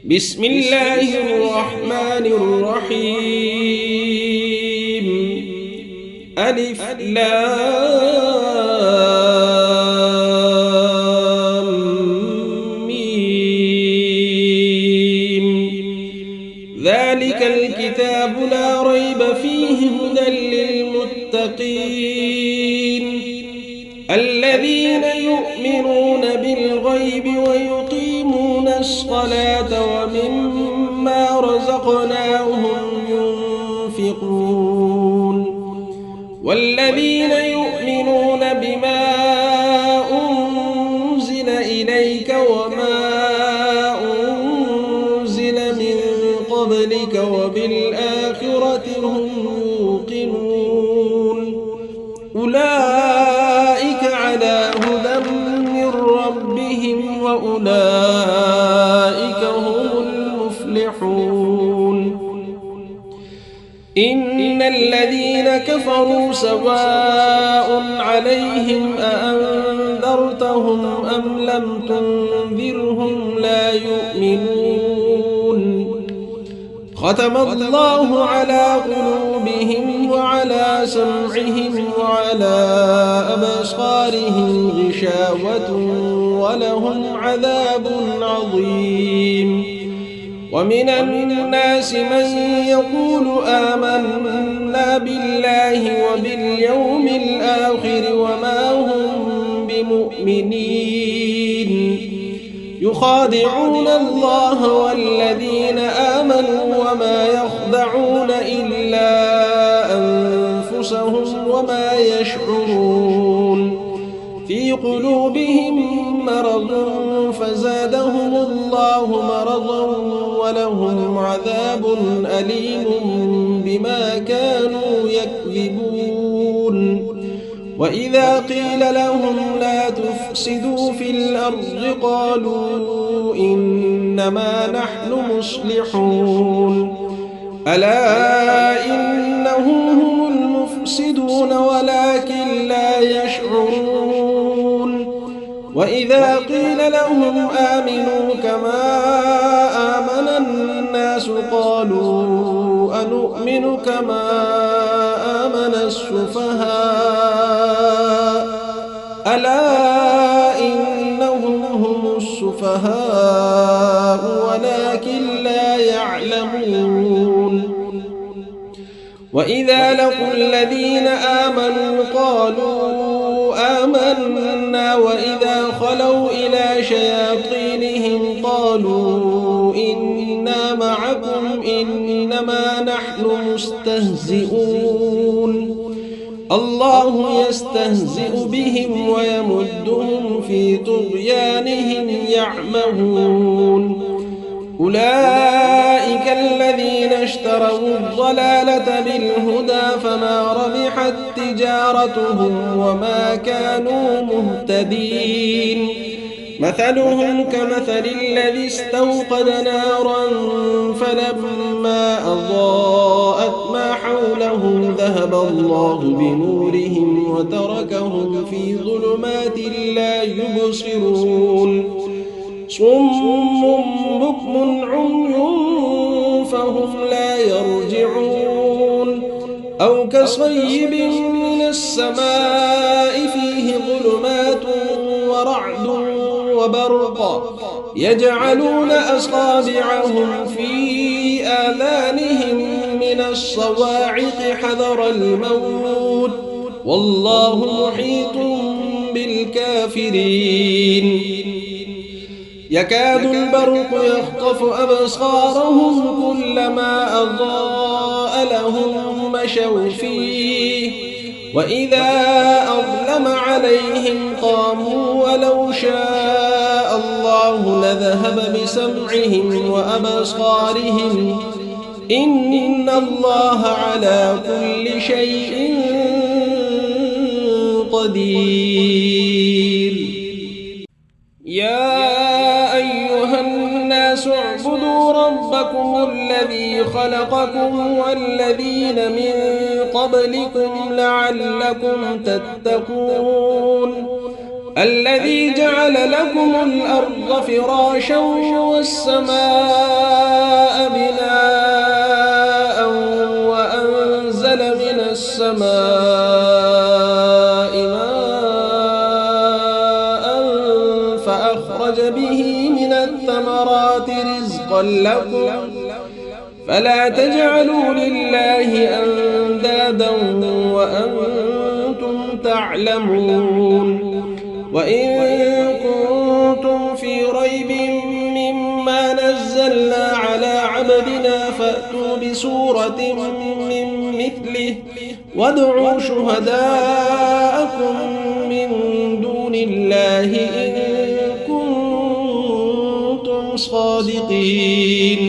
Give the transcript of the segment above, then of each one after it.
بسم الله الرحمن الرحيم ألف لام ميم ذلك الكتاب لا ريب فيه هدى للمتقين الذين يؤمنون بالغيب ويقيمون الصلاة ومما رزقناهم ينفقون والذين يؤمنون بما أنزل إليك وما أنزل من قبلك وبالآخرة هم يوقنون أولئك على هدى من ربهم وأولئك هم المفلحون إن الذين كفروا سواء عليهم أأنذرتهم أم لم تنذرهم لا يؤمنون ختم الله على قلوبهم وعلى سمعهم وعلى أبصارهم غشاوة ولهم عذاب عظيم ومن الناس من يقول آمنا بالله وباليوم الآخر وما هم بمؤمنين يخادعون الله والذين آمنوا وما يخدعون إلا أنفسهم وما يشعرون في قلوبهم مرض فزادهم الله مرضا ولهم عذاب أليم بما كانوا يكذبون وإذا قيل لهم لا تفسدوا في الأرض قالوا إنما نحن مصلحون ألا إنهم هم المفسدون ولكن لا يشعرون وإذا قيل لهم آمنوا كما آمن الناس قالوا أنؤمن كما آمن السفهاء ألا إنهم هم السفهاء ولكن لا يعلمون وإذا لقوا الذين آمنوا قالوا آمنا وإذا خلوا إلى شياطينهم قالوا إنا معكم إنما نحن مستهزئون الله يستهزئ بهم ويمدهم في طغيانهم يعمهون أولئك الذين اشتروا الضلالة بالهدى فما ربحت تجارتهم وما كانوا مهتدين مثلهم كمثل الذي استوقد نارا فلما أضاءت ما حوله ذهب الله بنورهم وتركهم في ظلمات لا يبصرون صم بكم عمي فهم لا يرجعون أو كصيب من السماء فيه ظلمات ورعد وبرق يجعلون أصابعهم في آذانهم من الصواعق حذر الموت والله محيط بالكافرين يكاد البرق يخطف أبصارهم كلما أضاء لهم مشوا فيه وإذا أظلم عليهم قاموا ولو شاء الله لذهب بسمعهم وأبصارهم إن الله على كل شيء قدير يا أيها الناس اعبدوا ربكم الذي خلقكم والذين من قبلكم لعلكم تتقون الذي جعل لكم الأرض فراشا والسماء رزقا لكم فلا تجعلوا لله أندادا وأنتم تعلمون وإن كنتم في ريب مما نزلنا على عبدنا فأتوا بسورة من مثله وادعوا شهداءكم من دون الله إن كنتم صادقين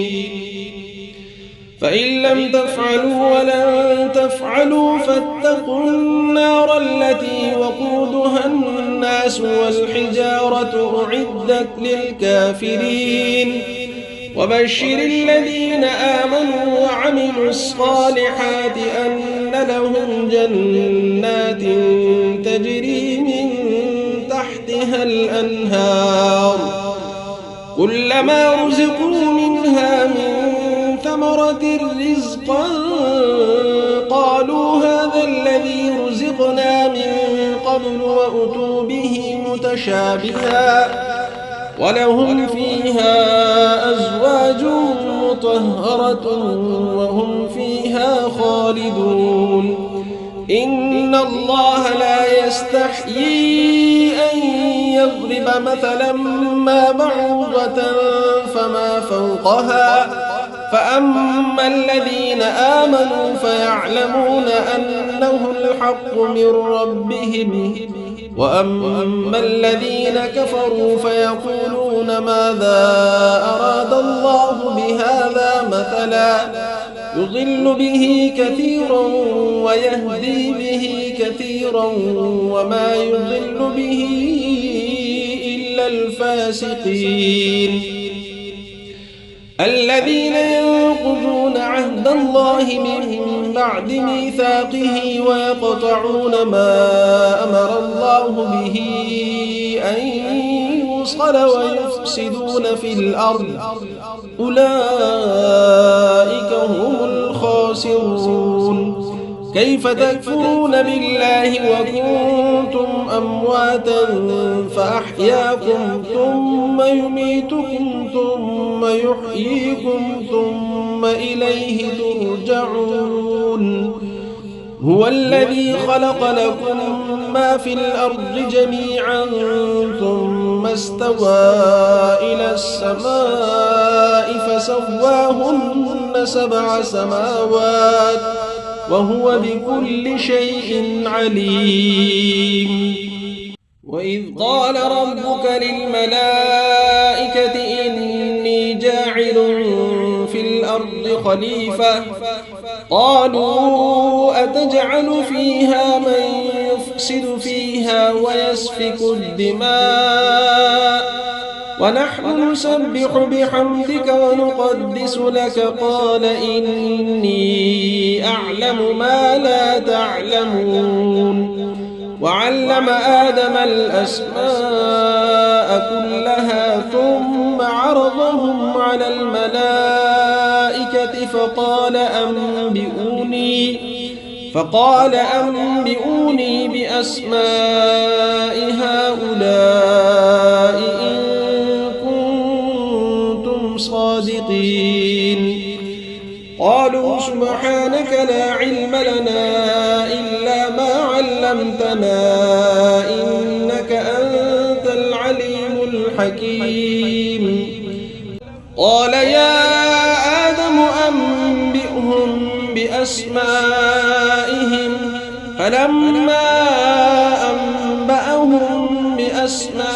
فإن لم تفعلوا ولن تفعلوا فاتقوا النار التي وقودها الناس والحجارة أعدت للكافرين وبشر الذين آمنوا وعملوا الصالحات أن لهم جنات تجري من تحتها الأنهار كلما رزقوا منها من ثمرة رزقا قالوا هذا الذي رزقنا من قبل وأتوا به متشابها ولهم فيها أزواج مطهرة وهم فيها خالدون إن الله لا يستحيي أن يضرب مثلا ما بعوضة فما فوقها فأما الذين آمنوا فيعلمون أنه الحق من ربهم وأما الذين كفروا فيقولون ماذا أراد الله بهذا مثلا يضل به كثيرا ويهدي به كثيرا وما يضل به إلا الفاسقين الذين ينقضون عهد الله من بعد ميثاقه ويقطعون ما أمر الله به أن يوصل ويفسدون في الأرض أولئك هم الخاسرون كيف تكفرون بالله وكنتم أمواتا فأحياكم ثم يميتكم ثم يحييكم ثم إليه ترجعون هو الذي خلق لكم ما في الأرض جميعا ثم استوى إلى السماء فسواهن 7 سماوات وهو بكل شيء عليم وإذ قال ربك للملائكة إني جاعل في الأرض خليفة قالوا أتجعل فيها من يفسد فيها ويسفك الدماء ونحن نسبح بحمدك ونقدس لك قال إني أعلم ما لا تعلمون وعلم آدم الأسماء كلها ثم عرضهم على الملائكة فقال أنبئوني بأسماء هؤلاء إن كنتم صادقين قالوا سبحانك لا علم لنا إلا ما علمتنا إنك أنت العليم الحكيم قال يا آدم أنبئهم بأسمائهم فلما أنبأهم بأسمائهم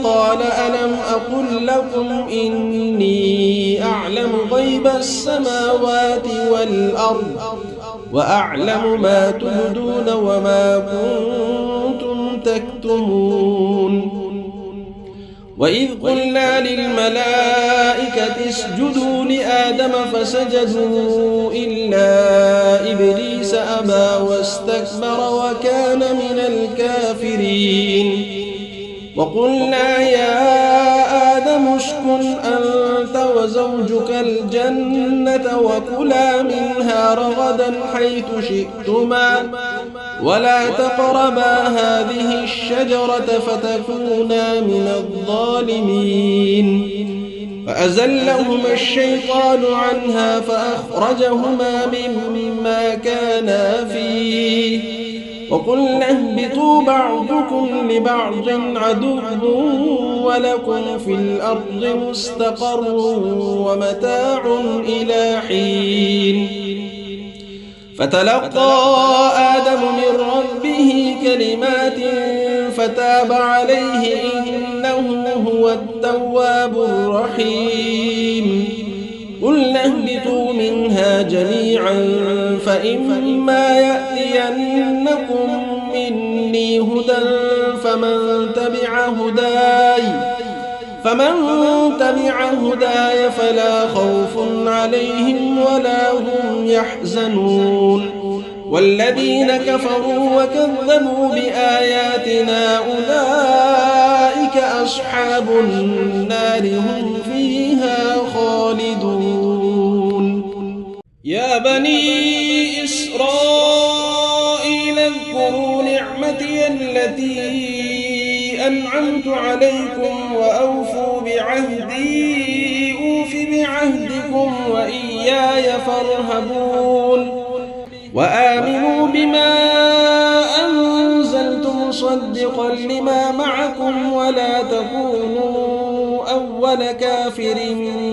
قال ألم أقل لكم إني أعلم غيب السماوات والأرض وأعلم ما تبدون وما كنتم تكتمون وإذ قلنا للملائكة اسجدوا لآدم فسجدوا إلا إبليس أبى واستكبر وكان من الكافرين وقلنا يا آدم اسكن أنت وزوجك الجنة وكلا منها رغدا حيث شئتما ولا تقربا هذه الشجرة فتكونا من الظالمين فأزلهما الشيطان عنها فأخرجهما مما كانا فيه وقلنا اهبطوا بعضكم لبعض عدو ولكم في الأرض مستقر ومتاع إلى حين فتلقى آدم من ربه كلمات فتاب عليه إنه هو التواب الرحيم قلنا اهبطوا منها جميعا فإما يأتينكم مني هدى فمن تبع هداي فلا خوف عليهم ولا هم يحزنون والذين كفروا وكذبوا بآياتنا أولئك أصحاب النار هم فيها خالدون يا بني إسرائيل اذكروا نعمتي التي أنعمت عليكم وأوفوا بعهدي أوف بعهدكم وإياي فارهبون وآمنوا بما أنزلت مصدقا لما معكم ولا تكونوا أول كافر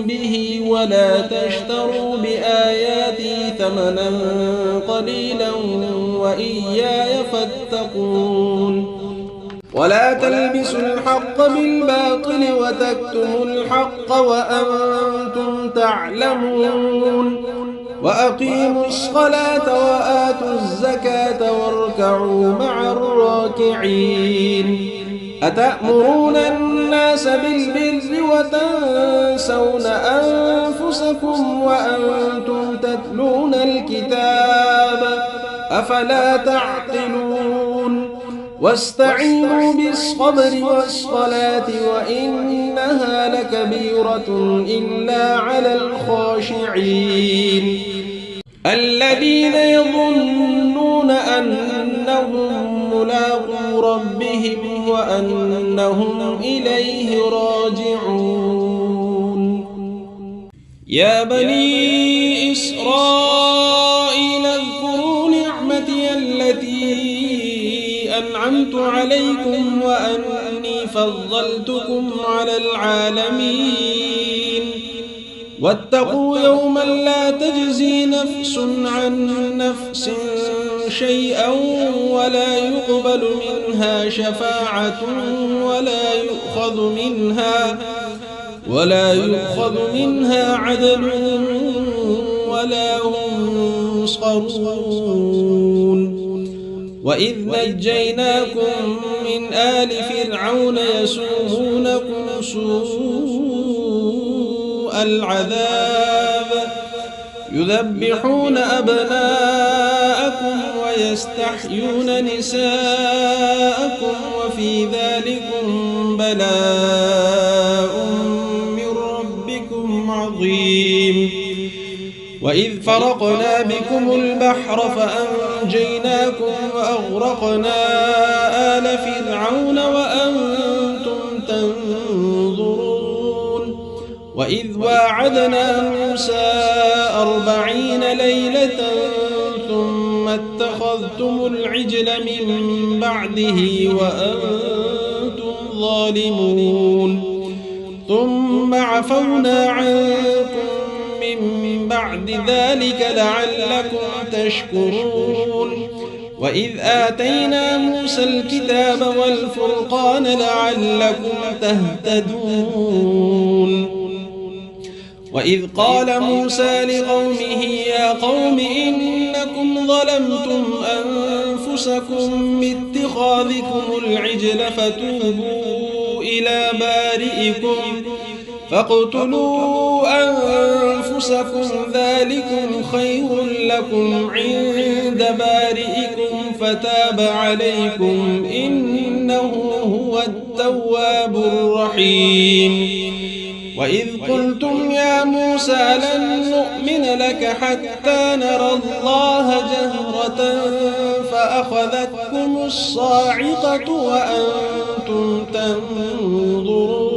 به ولا تشتروا بآياتي ثمنا قليلا وإياي فاتقون ولا تلبسوا الحق بالباطل وتكتموا الحق وأنتم تعلمون وأقيموا الصلاة وآتوا الزكاة واركعوا مع الراكعين أتأمرون الناس بالبر وتنسون أنفسكم وأنتم تتلون الكتاب أفلا تعقلون واستعينوا بالصبر والصلاة وإنها لكبيرة إلا على الخاشعين الذين يظنون أنهم ملاقو ربهم وأنهم إليه راجعون يا بني إسرائيل اذكروا نعمتي التي أنعمت عليكم وأني فضلتكم على العالمين واتقوا يوما لا تجزي نفس عن نفس شيئا ولا يقبل منها شفاعة ولا يؤخذ منها عدل ولا هم ينصرون وإذ نجيناكم من آل فرعون يسومونكم سوء العذاب يذبحون أبناءكم ويستحيون نساءكم وفي ذلكم بلاء من ربكم عظيم وإذ فرقنا بكم البحر فأنجيناكم وأغرقنا آل فرعون وأنتم تنظرون وإذ واعدنا موسى 40 ليلة ثم اتخذتم العجل من بعده وأنتم ظالمون ثم عفونا عنكم من بعد ذلك لعلكم تشكرون وإذ آتينا موسى الكتاب والفرقان لعلكم تهتدون وإذ قال موسى لقومه يا قوم إنكم ظلمتم أنفسكم باتخاذكم العجل فتوبوا إلى بارئكم فاقتلوا أنفسكم ذلكم خير لكم عند بارئكم فتاب عليكم إنه هو التواب الرحيم وإذ قلتم يا موسى لن نؤمن لك حتى نرى الله جهرة فأخذتكم الصاعقة وأنتم تنظرون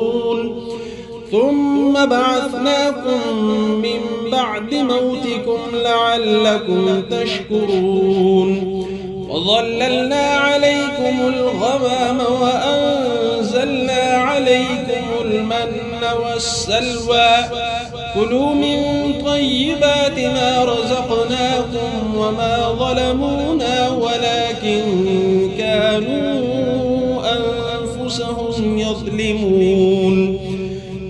ثم بعثناكم من بعد موتكم لعلكم تشكرون وظللنا عليكم الغمام وأنزلنا عليكم المن والسلوى كلوا من طيبات ما رزقناكم وما ظلمونا ولكن كانوا أنفسهم يظلمون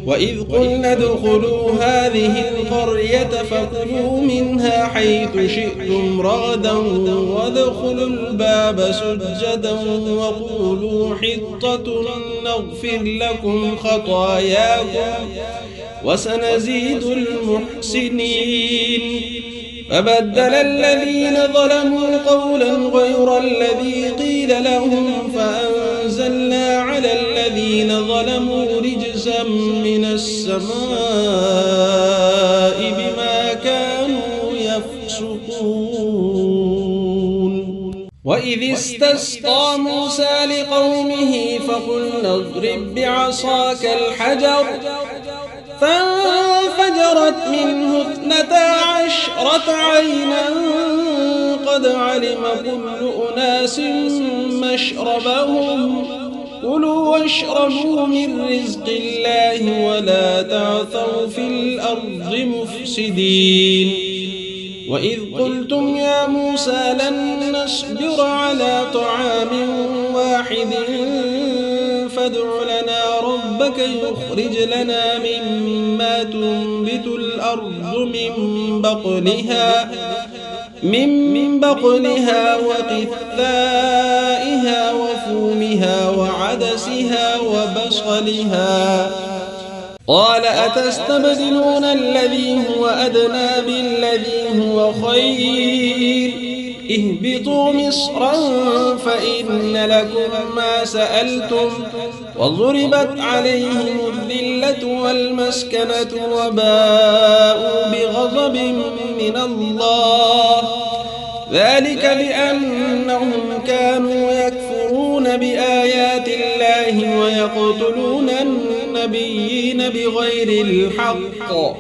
وإذ قلنا ادخلوا هذه القرية فكلوا منها حيث شئتم رغدا وادخلوا الباب سجدا وقولوا حطة نغفر لكم خطاياكم وسنزيد المحسنين فبدل الذين ظلموا قولا غير الذي قيل لهم فأنزلنا على الذين ظلموا رجزا من السماء بما كانوا يفسقون وإذ استسقى موسى لقومه فقلنا اضرب بعصاك الحجر فانفجرت منه 12 عينا قد علم كل أناس مشربهم كلوا واشربوا من رزق الله ولا تعثوا في الأرض مفسدين وإذ قلتم يا موسى لن نصبر على طعام واحد فادع لنا ربك يخرج لنا مما تنبت الأرض من بقلها وقثائها وفومها وعدسها وبصلها قال أتستبدلون الذي هو أدنى بالذي هو خير اهبطوا مصرا فإن لكم ما سألتم وضربت عليهم الذلة والمسكنة وباءوا بغضب من الله ذلك بأنهم كانوا يكفرون بآيات الله ويقتلون النبيين بغير الحق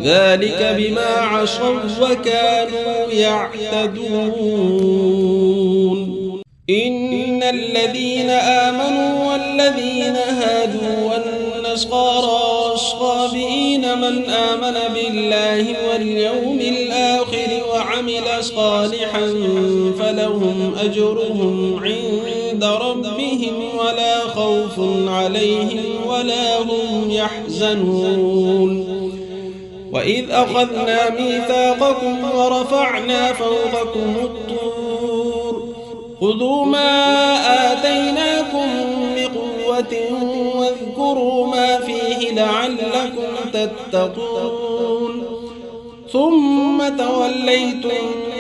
ذلك بما عصوا وكانوا يعتدون إن الذين آمنوا والذين هادوا والنصارى والصابئين من آمن بالله واليوم الآخر وعمل صالحا فلهم أجرهم عند ربهم ولا خوف عليهم ولا هم يحزنون وإذ أخذنا ميثاقكم ورفعنا فوقكم الطور خذوا ما آتيناكم بقوة واذكروا ما فيه لعلكم تتقون ثم توليتم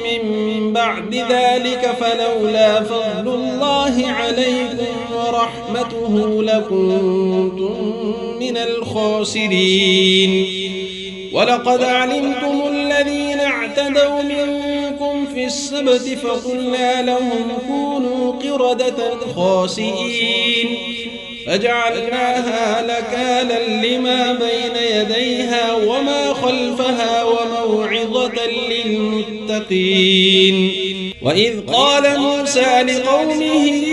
من بعد ذلك فلولا فضل الله عليكم ورحمته لكنتم من الخاسرين ولقد علمتم الذين اعتدوا منكم في السبت فقلنا لهم كونوا قردة خاسئين فجعلناها نكالا لما بين يديها وما خلفها وموعظة للمتقين وإذ قال موسى لقومه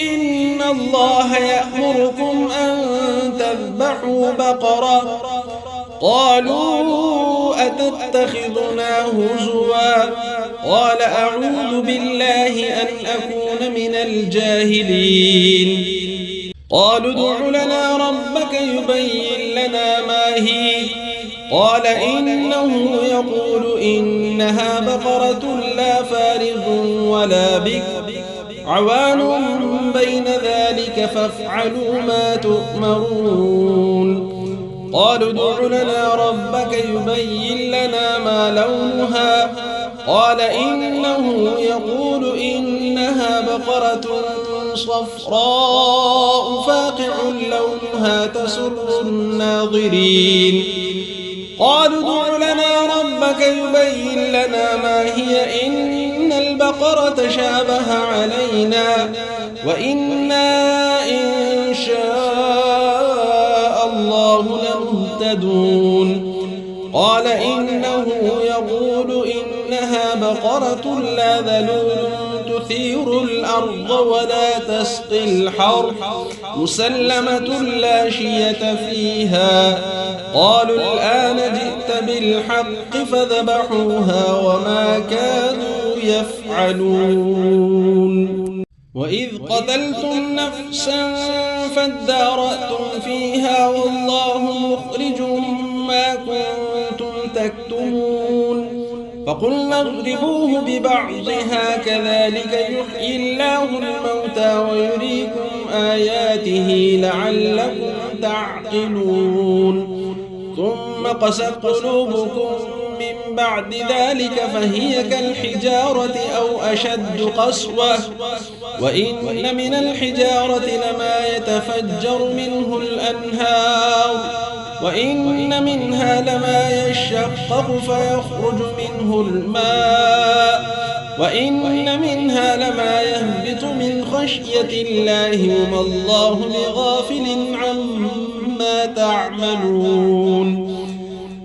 إن الله يأمركم أن تذبحوا بقرة قالوا أتتخذنا هزوا قال أعوذ بالله أن أكون من الجاهلين قالوا ادع لنا ربك يبين لنا ما هي قال إنه يقول إنها بقرة لا فارض ولا بكر عوان بين ذلك فافعلوا ما تؤمرون قالوا ادع لنا ربك يبين لنا ما لونها قال إنه يقول إنها بقرة صفراء فاقع لونها تسر الناظرين قالوا ادع لنا ربك يبين لنا ما هي إن البقرة البقرة شابه علينا وإنا إن شاء الله لمهتدون قال إنه يقول إنها بقرة لا ذلول تثير الأرض ولا تسقي الحرث مسلمة لا شية فيها قالوا الآن جئت بالحق فذبحوها وما كانوا يفعلون وإذ قتلتم نفسا فادارأتم فيها والله مخرج ما كنتم تكتمون فقلنا اضربوه ببعضها كذلك يحيي الله الموتى ويريكم آياته لعلكم تعقلون ثم قست قلوبكم من بعد ذلك فهي كالحجارة أو أشد قسوة وإن من الحجارة لما يتفجر منه الأنهار وإن منها لما يشقق فيخرج منه الماء وإن منها لما يهبط من خشية الله وما الله بغافل عما تعملون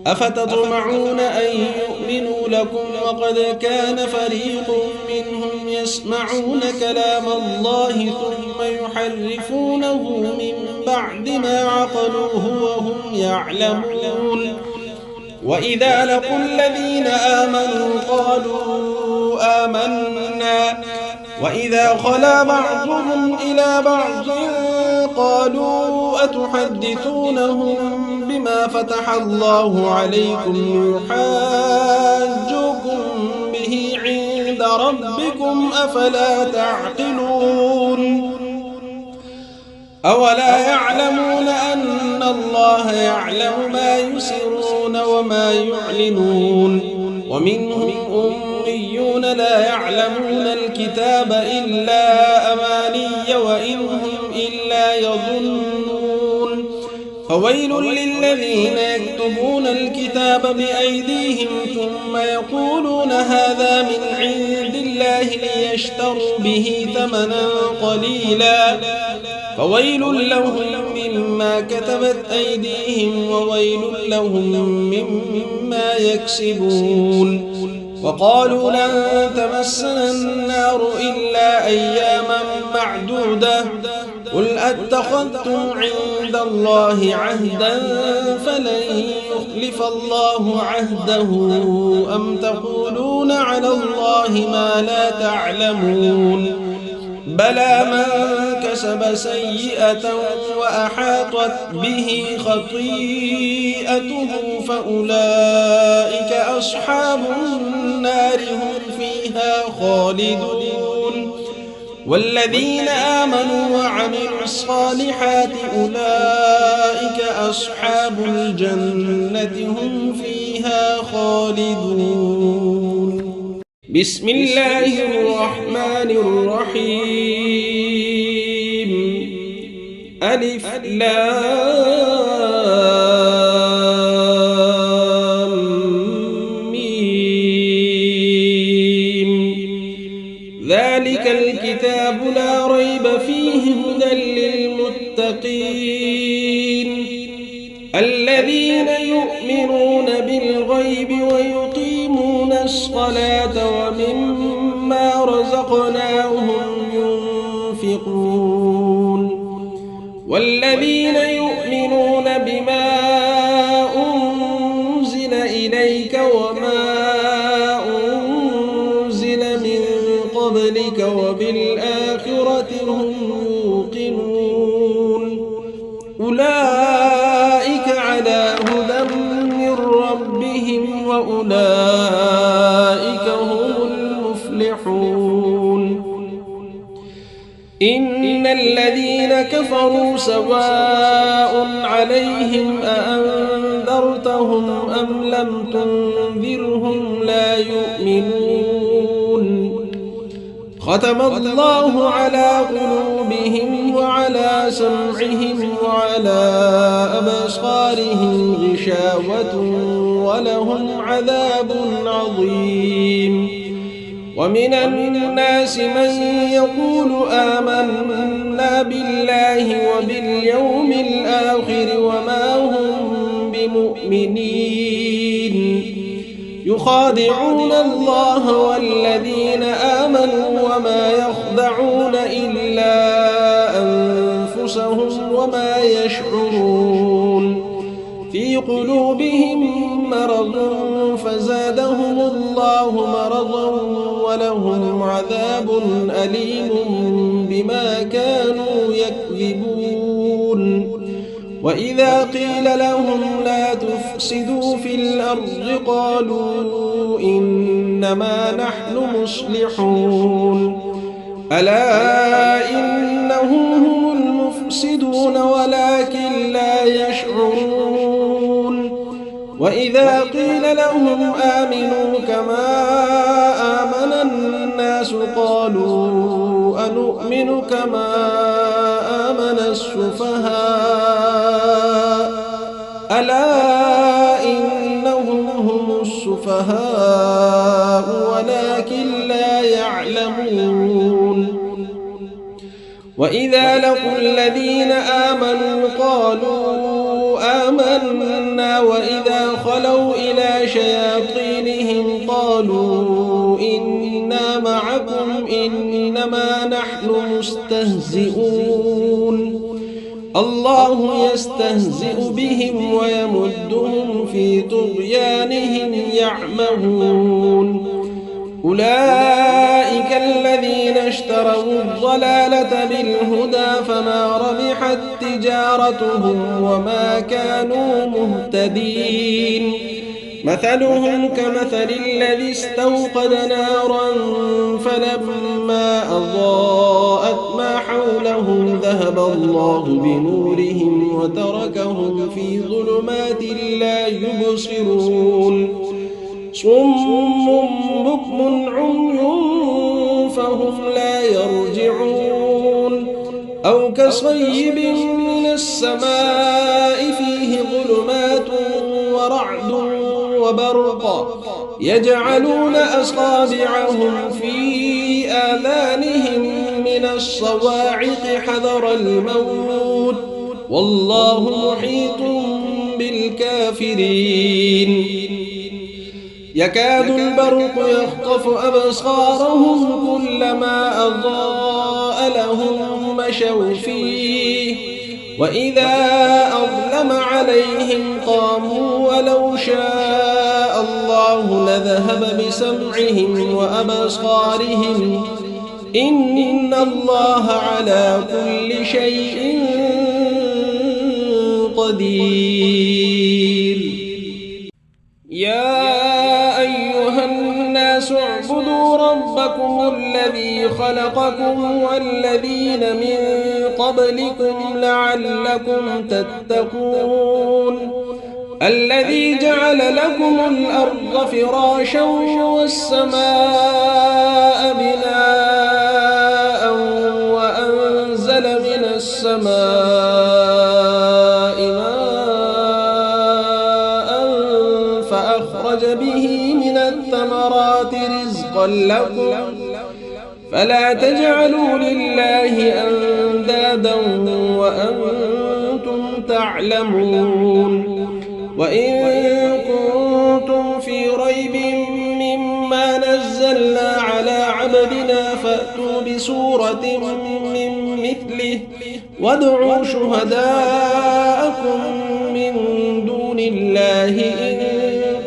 أفتطمعون أن يؤمنوا لكم وقد كان فريق منهم يسمعون كلام الله ثم يحرفونه من بعد ما عقلوه وهم يعلمون وإذا لقوا الذين آمنوا قالوا آمنا وإذا خلا بعضهم إلى بعض قالوا أتحدثونهم بما فتح الله عليكم يحاجوكم به عند ربكم أفلا تعقلون أولا يعلمون أن الله يعلم ما يسرون وما يعلنون ومنهم أميون لا يعلمون الكتاب إلا أماني وإن هم إلا يظنون فويل للذين يكتبون الكتاب بأيديهم ثم يقولون هذا من عند الله ليشتروا به ثمنا قليلا فويل لهم مما كتبت أيديهم وويل لهم مما يكسبون وقالوا لن تمسنا النار إلا أياما معدودة قل أتخذتم عند الله عهدا فلن يخلف الله عهده أم تقولون على الله ما لا تعلمون بلى من كسب سيئة وأحاطت به خطيئته فأولئك أصحاب النار هم فيها خالدون والذين آمنوا وعملوا الصالحات أولئك أصحاب الجنة هم فيها خالدون بسم الله الرحمن الرحيم ألف لام ميم ذلك الكتاب لا ريب فيه هدى للمتقين الذين يؤمنون بالغيب ويقيمون الصلاة ومما رزقناهم ينفقون والذين يؤمنون بما أنزل إليك وما أنزل من قبلك وبالآخرة هم يوقنون أولئك على هدى من ربهم وأولئك هم المفلحون إن الذين كفروا سواء عليهم أأنذرتهم أم لم تنذرهم لا يؤمنون ختم الله على قلوبهم وعلى سمعهم وعلى أبصارهم غشاوة ولهم عذاب عظيم ومن الناس من يقول آمنا بالله وباليوم الآخر وما هم بمؤمنين يخادعون الله والذين آمنوا وما يخدعون إلا أنفسهم وما يشعرون في قلوبهم مرض فزادهم الله مرضا ولهم عذاب أليم بما كانوا يكذبون وإذا قيل لهم لا تفسدوا في الأرض قالوا إنما نحن مصلحون ألا إنهم هم المفسدون ولكن لا يشعرون وإذا قيل لهم آمنوا كما آمن الناس قالوا أنؤمن كما آمن السفهاء ألا إنهم هم السفهاء ولكن لا يعلمون وإذا لقوا الذين آمنوا قالوا آمنا وإذا خلوا إلى شياطينهم قالوا إنا معكم إنما نحن مستهزئون الله يستهزئ بهم ويمدهم في طغيانهم يعمهون أولئك الذين اشتروا الضلالة بالهدى فما ربحت تجارتهم وما كانوا مهتدين مثلهم كمثل الذي استوقد نارا فلما أضاءت ما حوله ذهب الله بنورهم وتركهم في ظلمات لا يبصرون صم بكم عمي فهم لا يرجعون أو كصيب من السماء فيه ظلمات ورعد وبرق يجعلون أصابعهم في آذانهم من الصواعق حذر الموت والله محيط بالكافرين يكاد البرق يخطف أبصارهم كلما أضاء لهم مشوا فيه وإذا أظلم عليهم قاموا ولو شاء الله لذهب بسمعهم وأبصارهم إن الله على كل شيء قدير يا أيها الناس اعبدوا ربكم الذي خلقكم والذين من قبلكم لعلكم تتقون الذي جعل لكم الأرض فراشا والسماء بناء وأنزل من السماء ماء فأخرج به من الثمرات رزقا لكم فلا تجعلوا لله أندادا وأنتم تعلمون وإن كنتم في ريب مما نزلنا على عبدنا فأتوا بسورة من مثله وادعوا شهداءكم من دون الله إن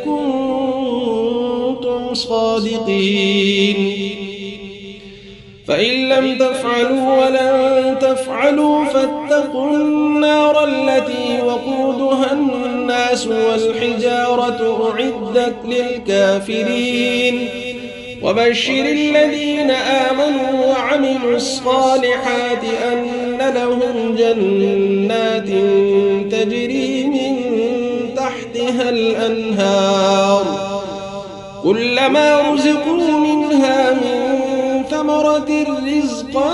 كنتم صادقين فإن لم تفعلوا ولن تفعلوا فاتقوا النار التي وقودها الناس والحجارة أعدت للكافرين وبشر الذين آمنوا وعملوا الصالحات أن لهم جنات تجري من تحتها الأنهار كلما رزقوا منها من ثمرة رزقا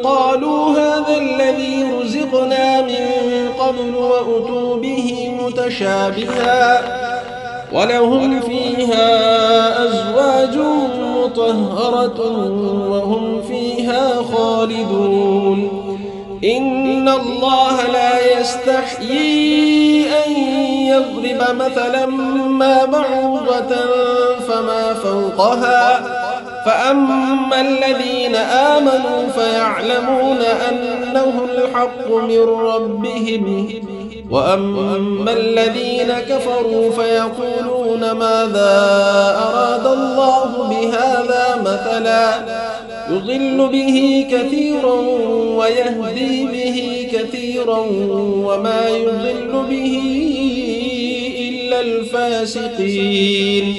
قالوا هذا الذي رزقنا من قبل وأتوا به متشابها ولهم فيها أزواج مطهرة وهم فيها خالدون إن الله لا يستحيي أن يضرب مثلا ما بعوضة فما فوقها فأما الذين آمنوا فيعلمون أنه الحق من ربهم وأما الذين كفروا فيقولون ماذا أراد الله بهذا مثلا يضل به كثيرا ويهدي به كثيرا وما يضل به إلا الفاسقين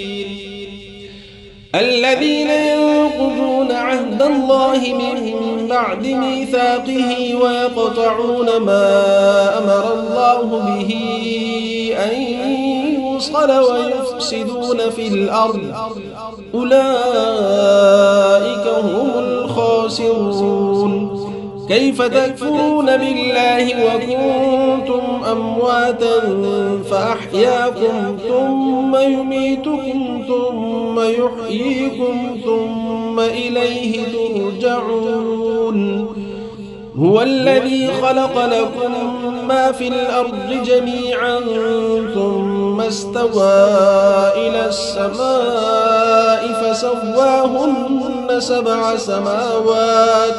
الذين ينقضون عهد الله من بعد ميثاقه ويقطعون ما أمر الله به أن يوصل ويفسدون في الأرض أولئك هم الخاسرون كيف تكفرون بالله وكنتم أمواتا فأحياكم ثم يميتكم ثم يحييكم ثم إليه ترجعون هو الذي خلق لكم ما في الأرض جميعا ثم استوى إلى السماء فسواهن 7 سماوات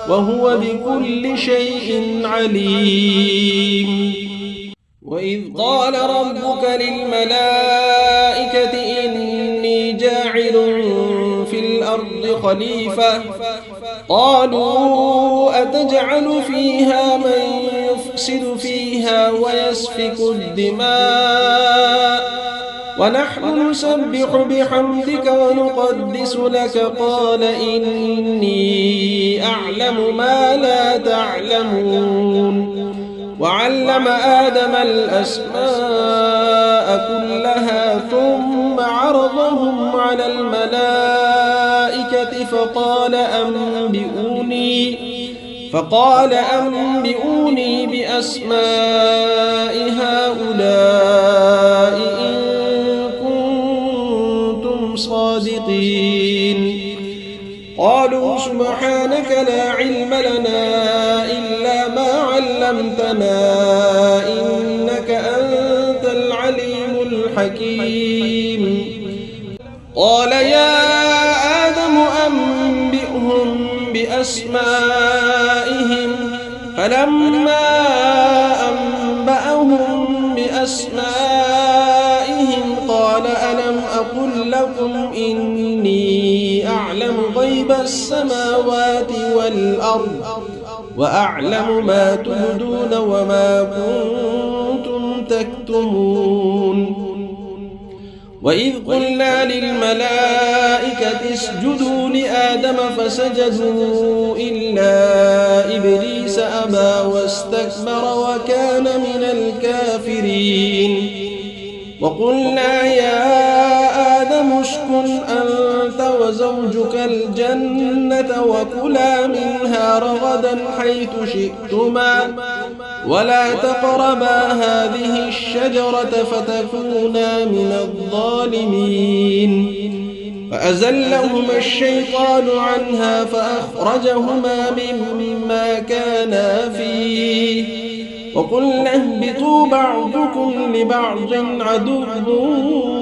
وهو بكل شيء عليم وإذ قال ربك للملائكة إني جاعل في الأرض خليفة قالوا أتجعل فيها من يفسد فيها ويسفك الدماء ونحن نسبح بحمدك ونقدس لك قال إني أعلم ما لا تعلمون وعلم آدم الأسماء كلها ثم عرضهم على الملائكة فقال أنبئوني بأسماء هؤلاء إن كنتم صادقين قالوا سبحانك لا علم لنا إلا ما علمتنا إنك أنت العليم الحكيم قال يا آدم أنبئهم بأسمائهم فلما أنبأهم بأسمائهم قال ألم أقل لكم إني أعلم غيب السماوات والأرض وأعلم ما تبدون وما كنتم تكتمون وإذ قلنا للملائكة اسجدوا لآدم فسجدوا إلا إبليس أبى واستكبر وكان من الكافرين وقلنا يا آدم اسكن أنت وزوجك الجنة وكلا منها رغدا حيث شئتما ولا تقربا هذه الشجرة فتكونا من الظالمين فأزلهما الشيطان عنها فأخرجهما مما كانا فيه وقلنا اهبطوا بعضكم لبعض عدو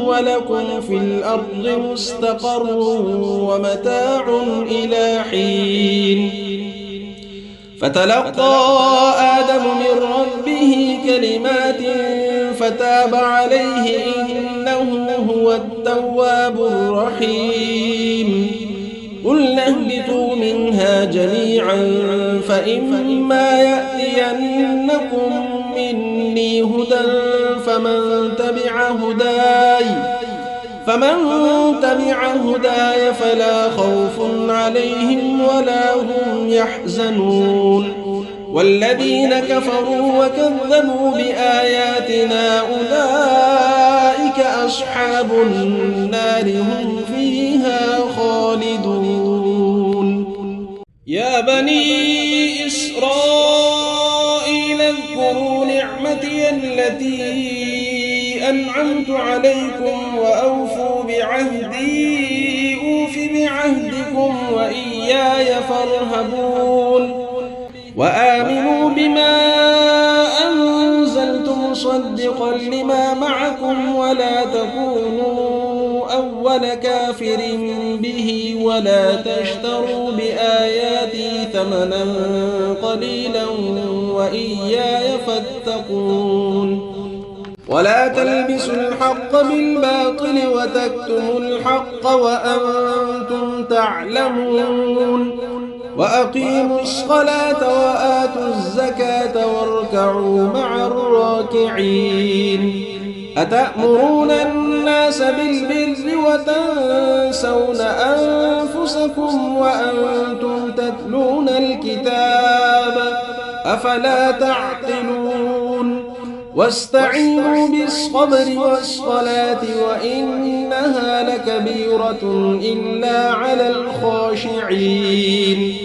ولكم في الأرض مستقر ومتاع إلى حين فتلقى آدم من ربه كلمات فتاب عليه إنه هو التواب الرحيم قلنا اهبطوا منها جميعا فإما يأتينكم مني هدى فمن تبع هداي فلا خوف عليهم ولا هم يحزنون والذين كفروا وكذبوا بآياتنا أولئك أصحاب النار هم فيها خالدون يا بني إسرائيل اذكروا نعمتي التي أنعمت عليكم وأوفوا بعهدي أوف بعهدكم وإياي فارهبون وآمنوا بما أنزلت مصدقا لما معكم ولا تكونوا أول كافر به ولا تشتروا بآياتي ثمنا قليلا وإياي فاتقون ولا تلبسوا الحق بالباطل وتكتموا الحق وأنتم تعلمون وأقيموا الصلاة وآتوا الزكاة واركعوا مع الراكعين أتأمرون الناس بالبر وتنسون أنفسكم وأنتم تتلون الكتاب أفلا تعقلون واستعينوا بالصبر والصلاة وإنها لكبيرة إلا على الخاشعين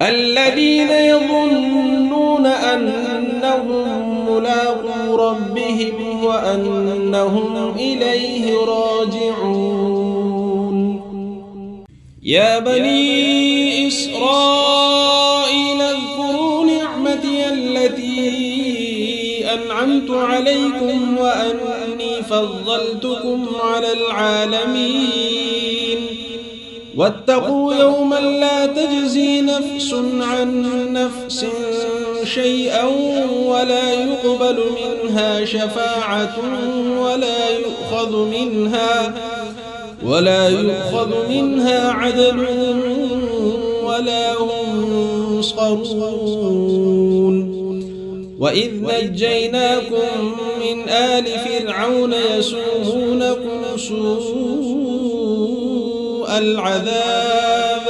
الذين يظنون أنهم ملاقو ربهم وأنهم إليه راجعون يا بني إسرائيل اذكروا نعمتي التي أنعمت عليكم وأني فضلتكم على العالمين واتقوا يوما لا تجزي نفس عن نفس شيئا ولا يقبل منها شفاعة ولا يؤخذ منها عدل ولا هم ينصرون وإذ نجيناكم من آل فرعون يسومونكم سوء العذاب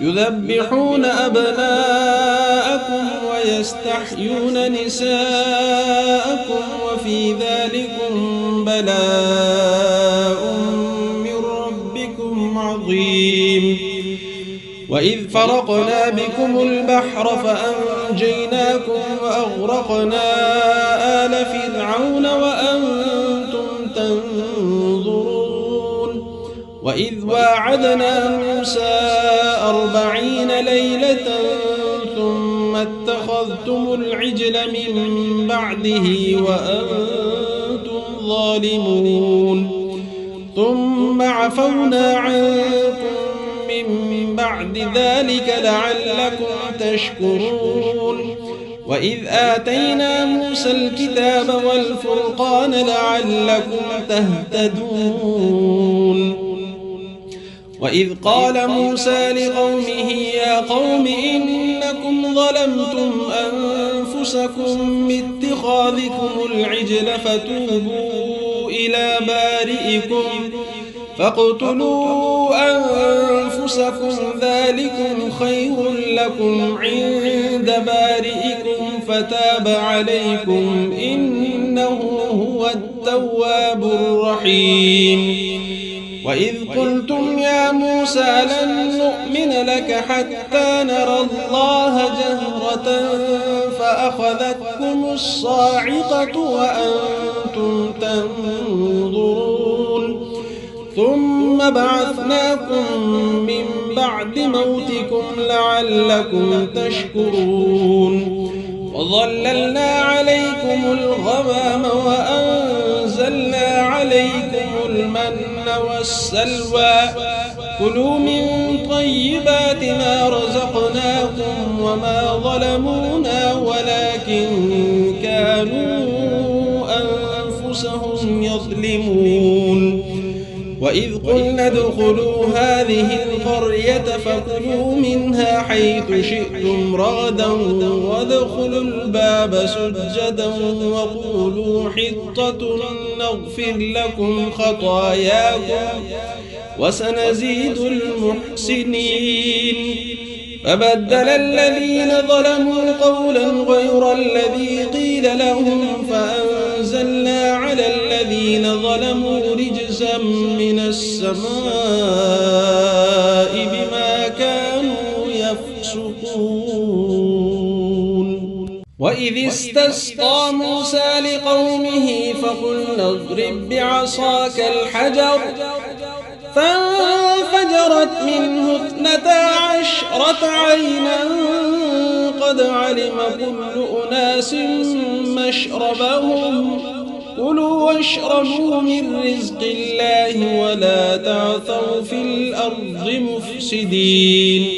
يذبحون أبناءكم ويستحيون نساءكم وفي ذلكم بلاء من ربكم عظيم وإذ فرقنا بكم البحر فأنجيناكم وأغرقنا آل فرعون وأنتم تنظرون وإذ واعدنا موسى 40 ليلة ثم اتخذتم العجل من بعده وأنتم ظالمون ثم عفونا عنكم من بعد ذلك لعلكم تشكرون وإذ آتينا موسى الكتاب والفرقان لعلكم تهتدون وإذ قال موسى لقومه يا قوم إنكم ظلمتم أنفسكم باتخاذكم العجل فتوبوا إلى بارئكم فاقتلوا أنفسكم ذلكم خير لكم عند بارئكم فتاب عليكم إنه هو التواب الرحيم وإذ قلتم يا موسى لن نؤمن لك حتى نرى الله جهرة فأخذتكم الصاعقة وأنتم تنظرون ثم بعثناكم من بعد موتكم لعلكم تشكرون وظللنا عليكم الغمام وأنزلنا عليكم المن والسلوى كلوا من طيبات ما رزقناكم وما ظلمونا ولكن كانوا أنفسهم يظلمون وإذ قلنا ادخلوا هذه القرية فكلوا منها حيث شئتم رغدا وادخلوا الباب سجدا وقولوا حطة نغفر لكم خطاياكم وسنزيد المحسنين فبدل الذين ظلموا قولا غير الذي قيل لهم فأنزلنا على الذين ظلموا رجزا من السماء بما كانوا يفسقون وإذ استسقى موسى لقومه فقلنا اضرب بعصاك الحجر فانفجرت منه 12 عينا قد علم كل أناس مشربهم كلوا واشربوا من رزق الله ولا تعثوا في الأرض مفسدين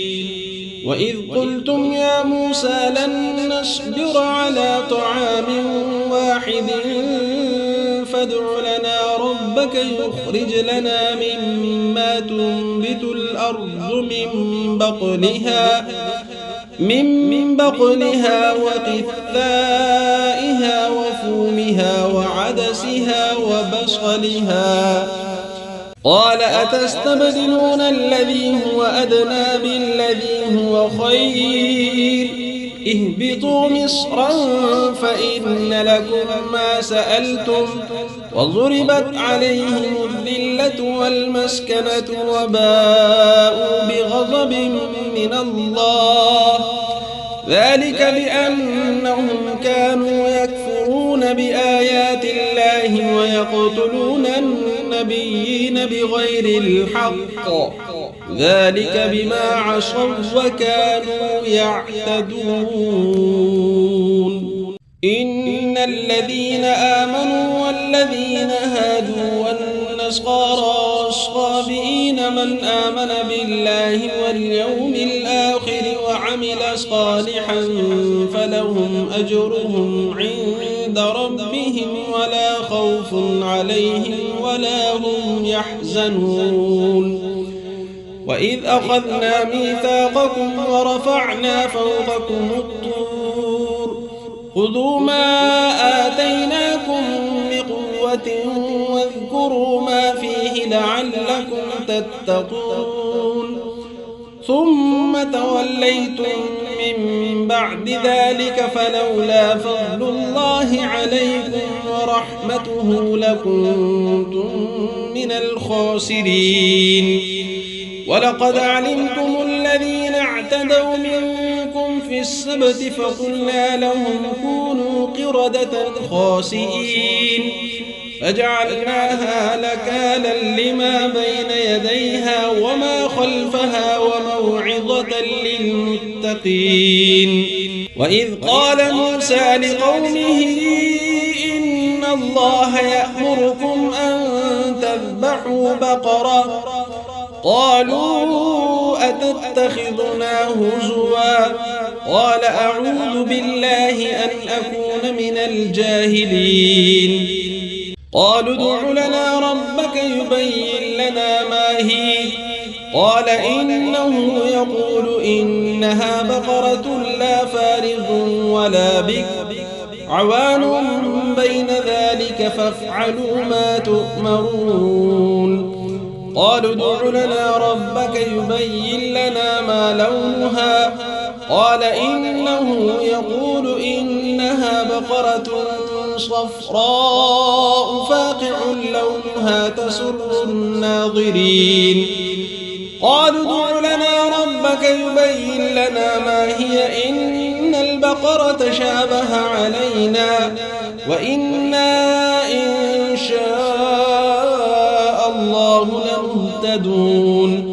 وإذ قلتم يا موسى لن نصبر على طعام واحد فادع لنا ربك يخرج لنا مما تنبت الأرض من بقلها وقثائها وفومها وعدسها وبصلها قال أتستبدلون الذي هو أدنى بالذي هو خير اهبطوا مصرا فإن لكم ما سألتم وضربت عليهم الذلة والمسكنة وباءوا بغضب من الله ذلك بأنهم كانوا يكفرون بآيات الله ويقتلون النبيين بغير الحق ذلك بما عصوا وكانوا يعتدون إن الذين آمنوا والذين هادوا والنصارى والصابئين من آمن بالله واليوم الآخر وعمل صالحا فلهم أجرهم عند ربهم ولا خوف عليهم ولا هم يحزنون وإذ أخذنا ميثاقكم ورفعنا فوقكم الطور خذوا ما آتيناكم بقوة واذكروا ما فيه لعلكم تتقون ثم توليتم من بعد ذلك فلولا فضل الله عليكم ورحمته لكنتم من الخاسرين ولقد علمتم الذين اعتدوا منكم في السبت فقلنا لهم كونوا قردة خاسئين فجعلناها نكالا لما بين يديها وما خلفها وموعظة للمتقين وإذ قال موسى لقومه إن الله يأمركم أن تذبحوا بقرة قالوا أتتخذنا هزوا قال أعوذ بالله أن أكون من الجاهلين قالوا ادع لنا ربك يبين لنا ما هي قال إنه يقول إنها بقرة لا فارض ولا بكر عوان بين ذلك فافعلوا ما تؤمرون قالوا ادع لنا ربك يبين لنا ما لونها قال إنه يقول إنها بقرة صفراء فاقع لونها تسر الناظرين قالوا ادع لنا ربك يبين لنا ما هي إن البقرة شابه علينا وإنا إن شاء الله لمهتدون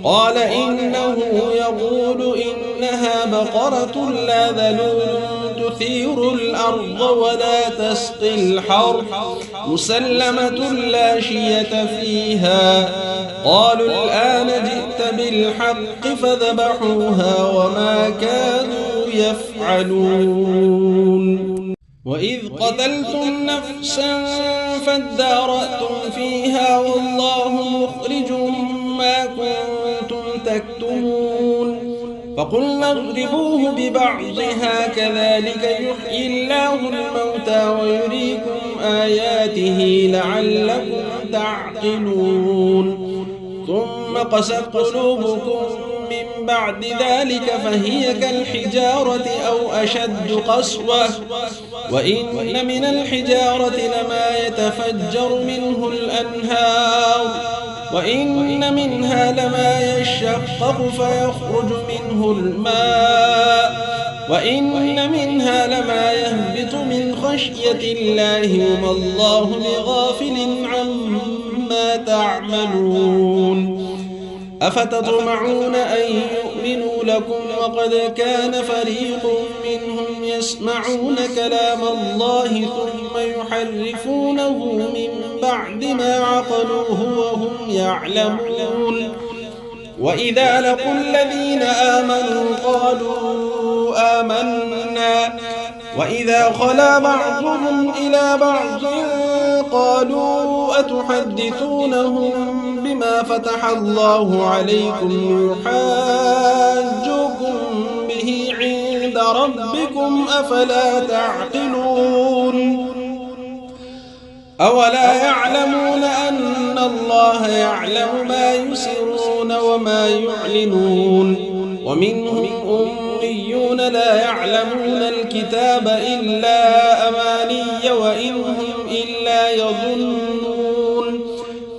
قال إنه يقول إنها بقرة لا ذلول تثير الأرض ولا تسقي الحرث مسلمة لا شية فيها قالوا الآن جئت بالحق فذبحوها وما كانوا يفعلون وإذ قتلتم نفسا فادارأتم فيها والله مخرج ما كنتم تكتمون فقلنا اضربوه ببعضها كذلك يحيي الله الموتى ويريكم آياته لعلكم تعقلون ثم قست قلوبكم من بعد ذلك فهي كالحجارة أو أشد قسوة وإن من الحجارة لما يتفجر منه الأنهار وإن منها لما يشقق فيخرج منه الماء وإن منها لما يهبط من خشية الله وما الله بغافل عما تعملون أفتطمعون أن يؤمنوا لكم وقد كان فريق منهم يسمعون كلام الله ثم يحرفونه من بعد ما عقلوه وهم يعلمون وإذا لقوا الذين آمنوا قالوا آمنا وإذا خلا بعضهم إلى بعض قالوا أتحدثونهم بما فتح الله عليكم ليحاجوكم به عند ربكم أفلا تعقلون أولا يعلمون أن الله يعلم ما يسرون وما يعلنون ومنهم أميون لا يعلمون الكتاب إلا أماني وإن هم إلا يظنون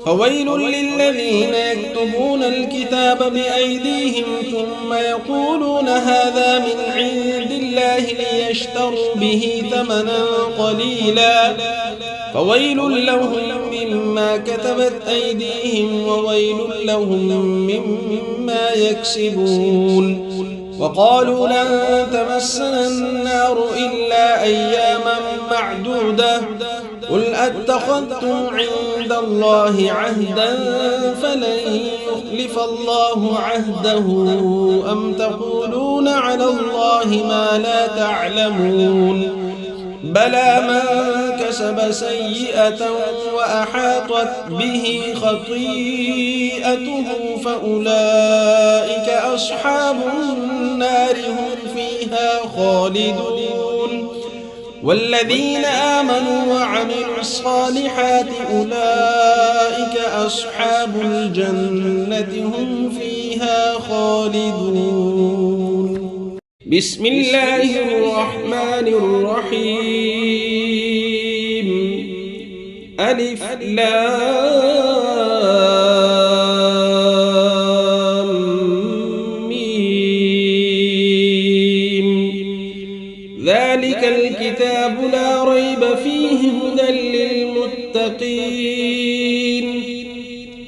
فويل للذين يكتبون الكتاب بأيديهم ثم يقولون هذا من عند الله ليشتروا به ثمنا قليلا فويل لهم مما كتبت أيديهم وويل لهم مما يكسبون وقالوا لن تمسنا النار إلا أياما معدودة قل أتخذتم عند الله عهدا فلن يخلف الله عهده أم تقولون على الله ما لا تعلمون بلى من كسب سيئة وأحاطت به خطيئته فأولئك أصحاب النار هم فيها خالدون والذين آمنوا وعملوا الصالحات أولئك أصحاب الجنة هم فيها خالدون بسم الله الرحمن الرحيم ألف لام ميم ذلك الكتاب لا ريب فيه هدى للمتقين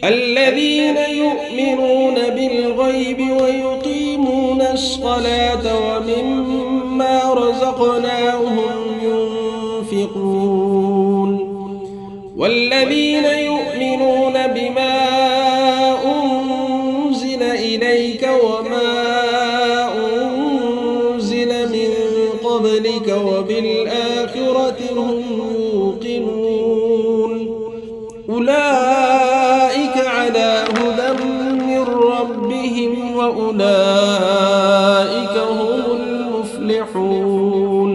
الذين يؤمنون بالغيب ويقيمون الصلاة ومما رزقناهم ينفقون والذين يؤمنون بما أنزل إليك وما أنزل من قبلك وبالآخرة هم يوقنون أولئك على هدى من ربهم وأولئك هم المفلحون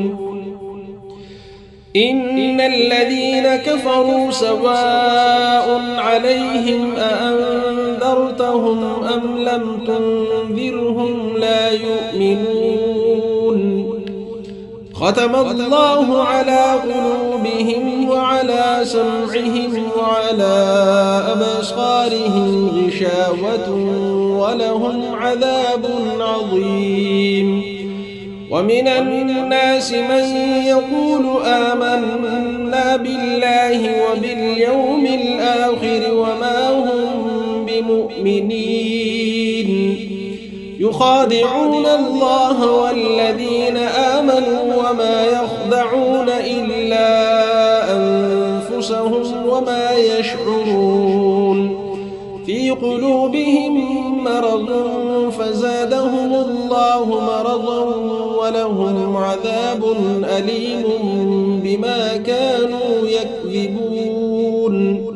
إن الذين كفروا سواء عليهم أأنذرتهم أم لم تنذرهم لا يؤمنون ختم الله على قلوبهم وعلى سمعهم وعلى أبصارهم غشاوة ولهم عذاب عظيم ومن الناس من يقول آمنا بالله وباليوم الآخر وما هم بمؤمنين يخادعون الله والذين آمنوا وما يخدعون إلا أنفسهم وما يشعرون في قلوبهم مرض فزادهم الله مرضا ولهم عذاب أليم بما كانوا يكذبون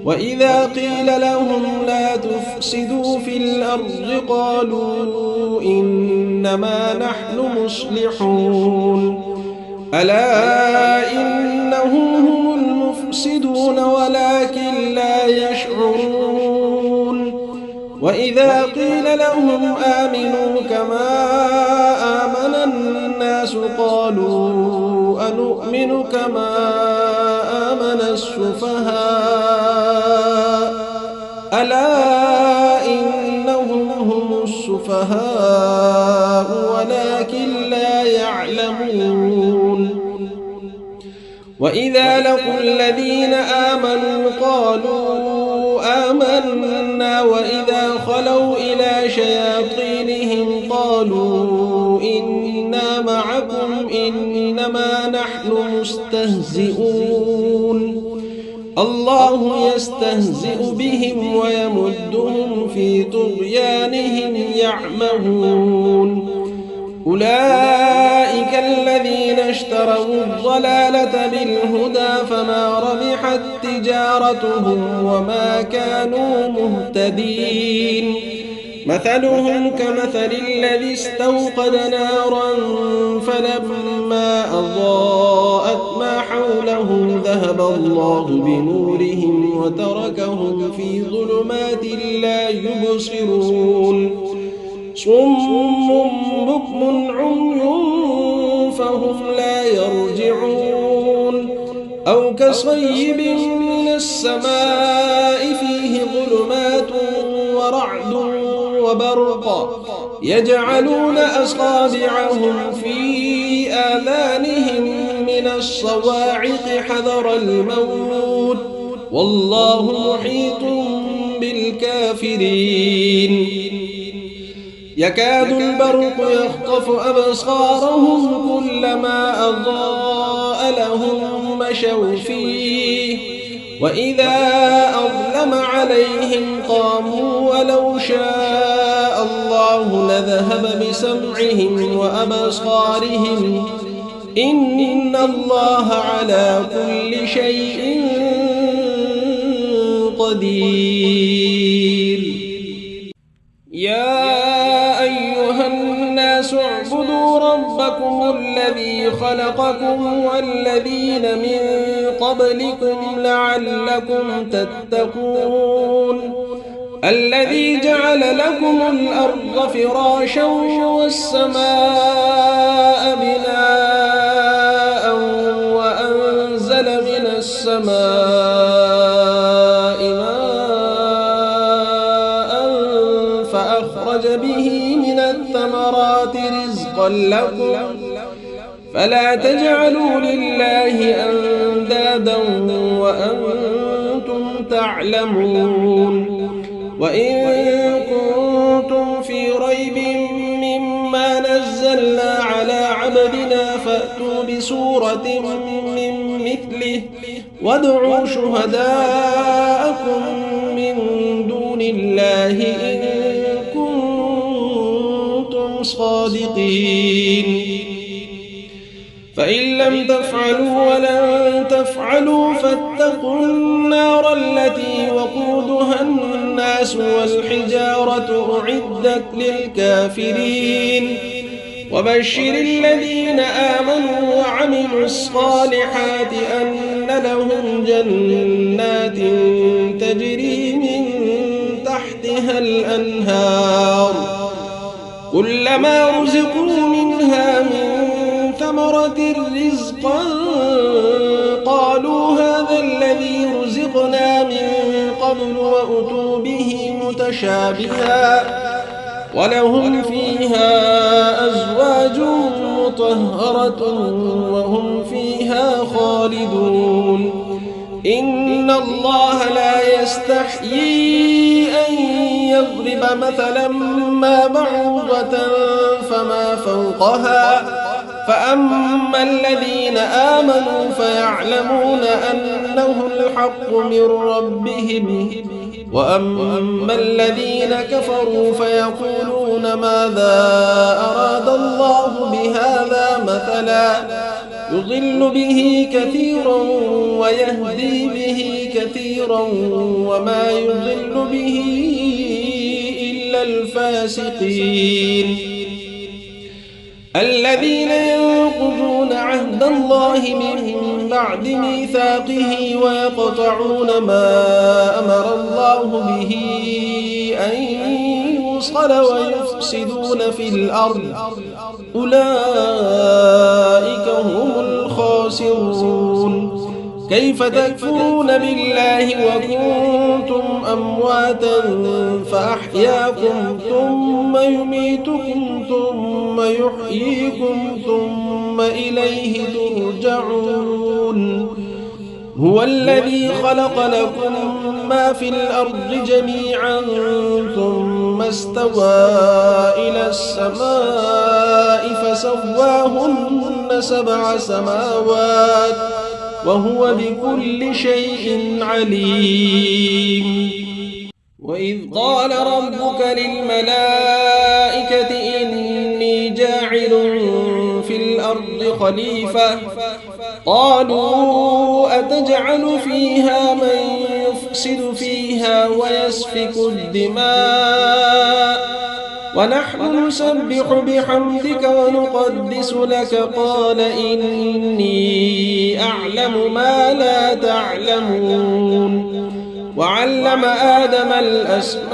وإذا قيل لهم لا تفسدوا في الأرض قالوا إنما نحن مصلحون ألا إنهم هم المفسدون ولكن لا يشعرون وإذا قيل لهم آمنوا كما آمن الناس قالوا أنؤمن كما آمن السفهاء ألا إنهم هم السفهاء ولكن لا وإذا لقوا الذين آمنوا قالوا آمنا وإذا خلوا إلى شياطينهم قالوا إنا معكم إنما نحن مستهزئون الله يستهزئ بهم ويمدهم في طغيانهم يعمهون أولئك الذين اشتروا الضلالة بالهدى فما ربحت تجارتهم وما كانوا مهتدين مثلهم كمثل الذي استوقد نارا فلما أضاءت ما حوله ذهب الله بنورهم وتركهم في ظلمات لا يبصرون صم بكم عمي فهم لا يرجعون أو كصيب من السماء فيه ظلمات ورعد وبرق يجعلون أصابعهم في آذانهم من الصواعق حذر الموت والله محيط بالكافرين يكاد البرق يخطف أبصارهم كلما أضاء لهم مشوا فيه وإذا أظلم عليهم قاموا ولو شاء الله لذهب بسمعهم وأبصارهم إن الله على كل شيء قدير يا أيها الناس اعبدوا ربكم الذي خلقكم والذين من قبلكم لعلكم تتقون الذي جعل لكم الأرض فراشا والسماء بناء وأنزل من السماء ماء فأخرج به من الثمرات رزقا لكم فلا تجعلوا لله أندادا وأنتم تعلمون وإن كنتم في ريب مما نزلنا على عبدنا فأتوا بسورة من مثله وادعوا شهداءكم من دون الله إن كنتم صادقين فإن لم تفعلوا ولن تفعلوا فاتقوا النار التي وقودها الناس والحجارة أعدت للكافرين وبشر الذين آمنوا وعملوا الصالحات أن لهم جنات تجري من تحتها الأنهار كلما رزقوا منها من ثمرة رزقا قالوا هذا الذي رزقنا من قبل وأتوا به متشابها ولهم فيها أزواج مطهرة وهم فيها خالدون إن الله لا يستحيي أن يضرب مثلا ما بعوضة فما فوقها فأما الذين آمنوا فيعلمون أنه الحق من ربهم وأما الذين كفروا فيقولون ماذا أراد الله بهذا مثلا يضل به كثيرا ويهدي به كثيرا وما يضل به إلا الفاسقين الذين ينقضون عهد الله من بعد ميثاقه ويقطعون ما أمر الله به أن يوصل ويفسدون في الأرض أولئك هم الخاسرون كيف تكفرون بالله وكنتم كنتم أمواتا فأحياكم ثم يميتكم ثم يحييكم ثم إليه ترجعون هو الذي خلق لكم ما في الأرض جميعا ثم استوى إلى السماء فسواهن 7 سماوات وهو بكل شيء عليم وإذ قال ربك للملائكة إني جاعل في الأرض خليفة قالوا أتجعل فيها من يفسد فيها ويسفك الدماء ونحن نسبح بحمدك ونقدس لك قال إني أعلم ما لا تعلمون وعلم آدم الأسماء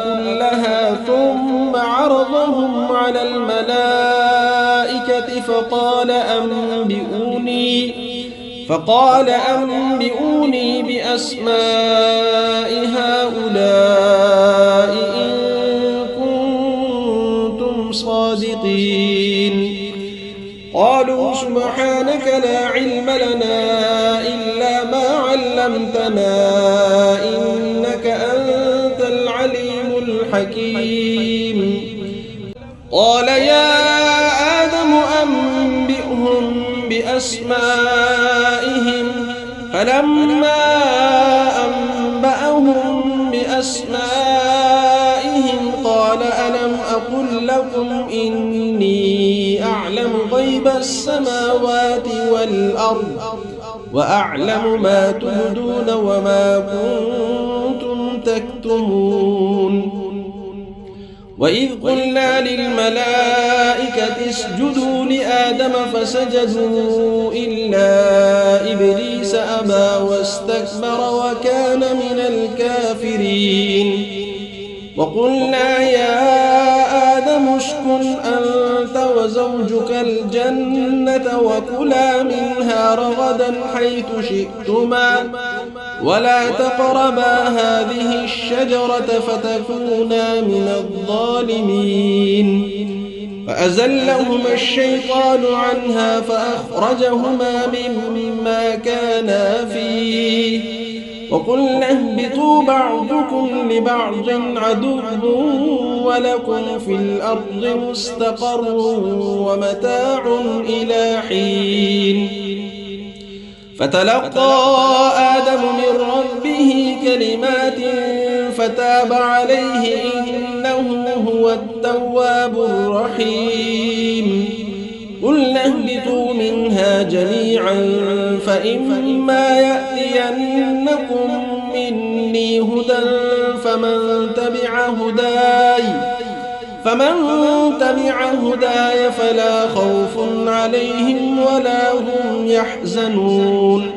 كلها ثم عرضهم على الملائكة فقال أنبئوني بأسماء هؤلاء إن كنتم صادقين قالوا سبحانك لا علم لنا إلا ما علمتنا إنك أنت العليم الحكيم قال يا آدم أنبئهم بأسمائهم فلما أنبأهم بأسمائهم قال ألم أقل لكم إني أعلم غيب السماوات والأرض وأعلم ما تبدون وما كنتم تكتمون وإذ قلنا للملائكة اسجدوا لآدم فسجدوا إلا إبليس أبى واستكبر وكان من الكافرين وقلنا يا آدم اسكن أنت وزوجك الجنة وكلا منها رغدا حيث شئتما ولا تقربا هذه الشجرة فتكونا من الظالمين فأزلهما الشيطان عنها فأخرجهما مما كانا فيه وقلنا اهبطوا بعضكم لبعض عدو ولكم في الأرض مستقر ومتاع إلى حين فتلقى آدم من ربه كلمات فتاب عليه إنه هو التواب الرحيم قلنا اهبطوا منها جميعا فإما يأتينكم مني هدى فمن تبع هداي فلا خوف عليهم ولا هم يحزنون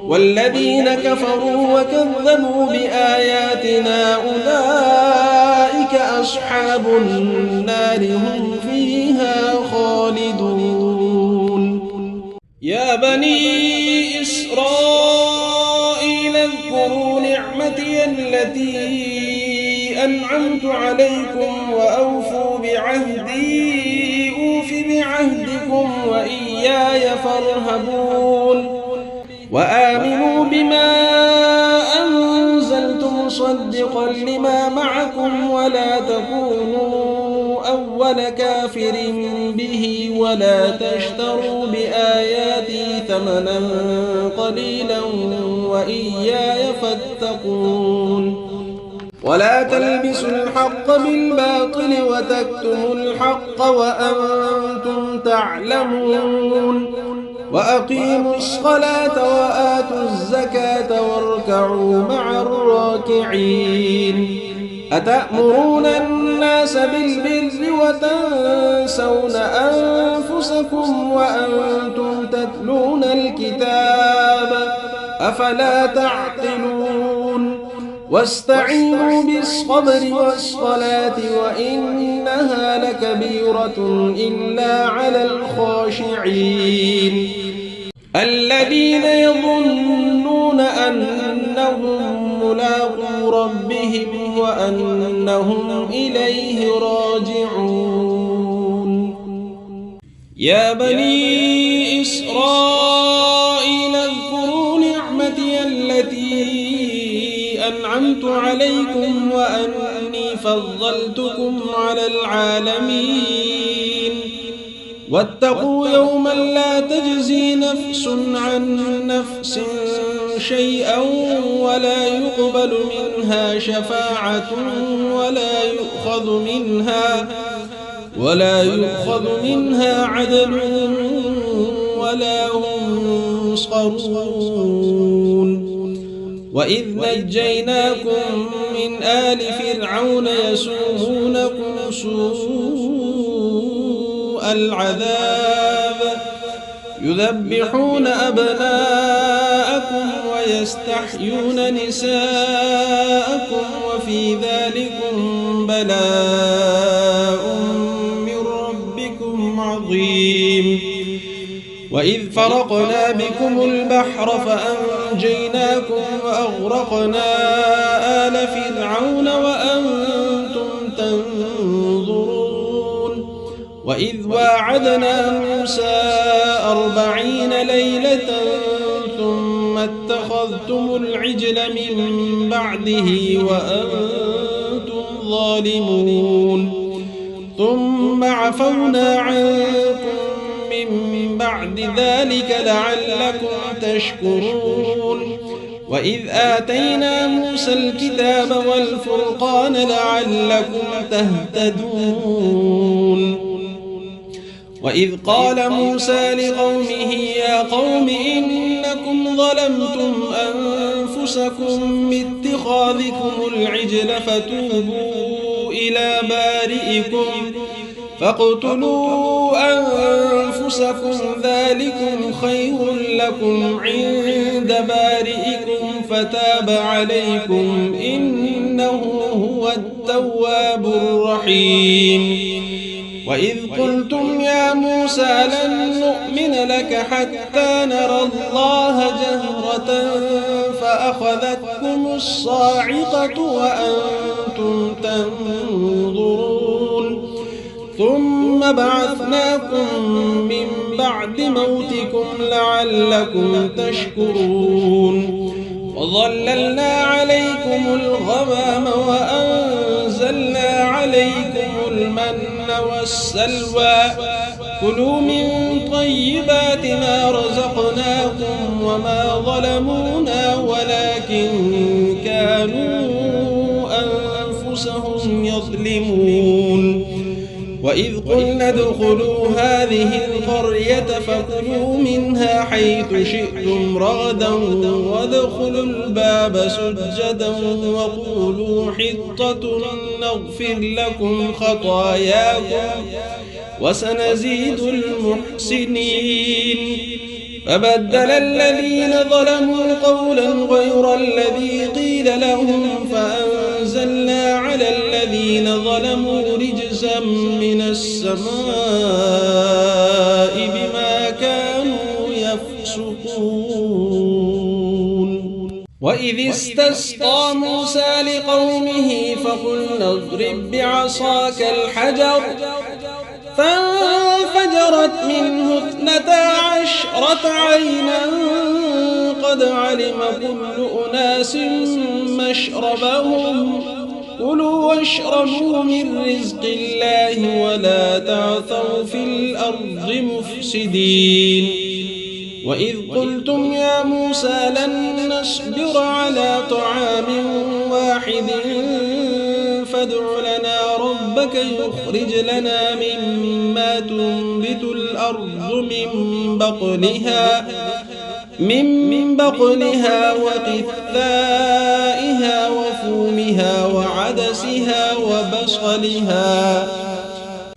والذين كفروا وكذبوا بآياتنا أولئك أصحاب النار هم فيها خالدون يا بني إسرائيل اذكروا نعمتي التي أنعمت عليكم وأوفوا بعهدي أوف بعهدكم وإياي فارهبون وآمنوا بما أنزلت مصدقا لما معكم ولا تكونوا أول كافر به ولا تشتروا بآياتي ثمنا قليلا وإياي فاتقون ولا تلبسوا الحق بالباطل وتكتموا الحق وأنتم تعلمون وأقيموا الصلاة وآتوا الزكاة واركعوا مع الراكعين أتأمرون الناس بالبر وتنسون أنفسكم وأنتم تتلون الكتاب أفلا تعقلون واستعينوا بالصبر والصلاة وإنها لكبيرة إلا على الخاشعين الذين يظنون أنهم ربهم وأنهم إليه راجعون. يا بني إسرائيل اذكروا نعمتي التي أنعمت عليكم وأني فضلتكم على العالمين. واتقوا يوما لا تجزي نفس عن نفس شيئا ولا يقبل منها شفاعة ولا يؤخذ منها عدل ولا هم ينصرون. وإذ نجيناكم من آل فرعون يسومونكم سوء العذاب يذبحون أبناءكم ويستحيون نساءكم وفي ذلكم بلاء من ربكم عظيم. وإذ فرقنا بكم البحر فأنجيناكم وأغرقنا آل فرعون وأنتم تنظرون. وإذ واعدنا موسى 40 ليلة ثم اتخذتم العجل من بعده وأنتم ظالمون. ثم عفونا عنكم من بعد ذلك لعلكم تشكرون. وإذ آتينا موسى الكتاب والفرقان لعلكم تهتدون. وإذ قال موسى لقومه يا قوم إنكم ظلمتم أنفسكم باتخاذكم العجل فتوبوا إلى بارئكم فاقتلوا أنفسكم ذلكم خير لكم عند بارئكم فتاب عليكم إنه هو التواب الرحيم. وإذ قلتم يا موسى لن نؤمن لك حتى نرى الله جهرة فأخذتكم الصاعقة وأنتم تنظرون. ثم بعثناكم من بعد موتكم لعلكم تشكرون. وظللنا عليكم الغمام وأنزلنا عليكم المن والسلوى كلوا من طيبات ما رزقناكم وما ظلمونا ولكن كانوا أنفسهم يظلمون. وإذ قلنا ادخلوا هذه القرية فكلوا منها حيث شئتم رغدا وادخلوا الباب سجدا وقولوا حطة نغفر لكم خطاياكم وسنزيد المحسنين. فبدل الذين ظلموا قولا غير الذي قيل لهم فأنزلنا على الذين ظلموا رجزا من السماء بما كانوا يفسقون. وإذ استسقى موسى لقومه فقلنا اضرب بعصاك الحجر فانفجرت منه 12 عينا قد علم كل أناس مشربهم كلوا واشربوا من رزق الله ولا تعثوا في الأرض مفسدين. وإذ قلتم يا موسى لن نصبر على طعام واحد فادع لنا ربك يخرج لنا مما تنبت الأرض من بقلها وقثائها وفومها وعدسها وبصلها.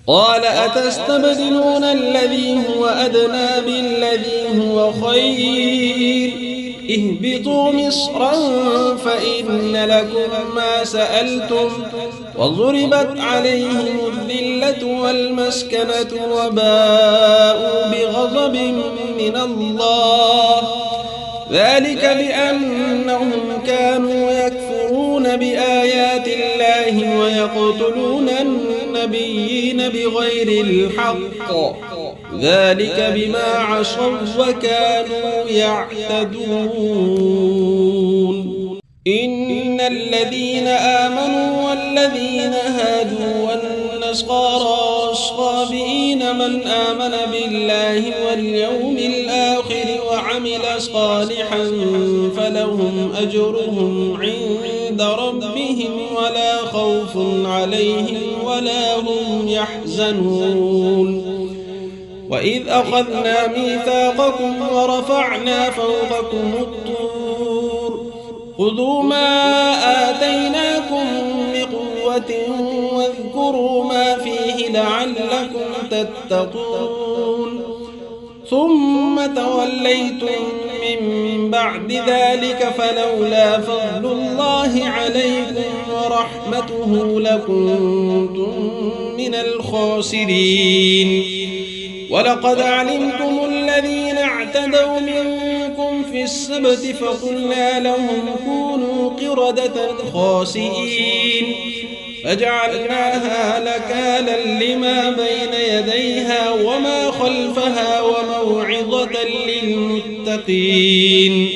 قال أتستبدلون الذي هو أدنى بالذي هو خير اهبطوا مصرا فإن لكم ما سألتم وضربت عليهم الذلة والمسكنة وباءوا بغضب من الله ذلك بأنهم كانوا يكفرون بآيات الله ويقتلون النبيين بغير الحق ذلك بما عصوا وكانوا يعتدون إن الذين آمنوا والذين هادوا والنصارى والصابئين من آمن بالله واليوم الآخر وعمل صالحا فلهم أجرهم عند ربهم ولا خوف عليهم ولا هم يحزنون وإذ أخذنا ميثاقكم ورفعنا فوقكم الطور خذوا ما آتيناكم بقوة واذكروا ما فيه لعلكم تتقون ثم توليتم من بعد ذلك فلولا فضل الله عليكم ورحمته لكنتم من الخاسرين ولقد علمتم الذين اعتدوا منكم في السبت فقلنا لهم كونوا قردة خاسئين فجعلناها نكالا لما بين يديها وما خلفها وموعظة للمتقين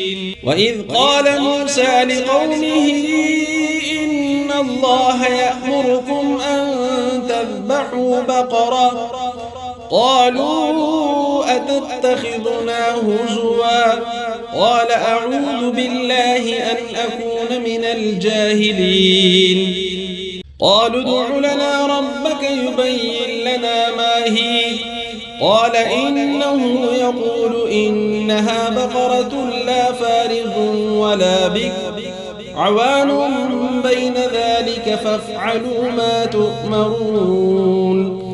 وإذ قال موسى لقومه إن الله يأمركم أن تذبحوا بقرة قالوا أتتخذنا هزوا قال أعوذ بالله أن أكون من الجاهلين قالوا ادع لنا ربك يبين لنا ما هي قال إنه يقول إنها بقرة لا فارض ولا بكر عوان بين ذلك فافعلوا ما تؤمرون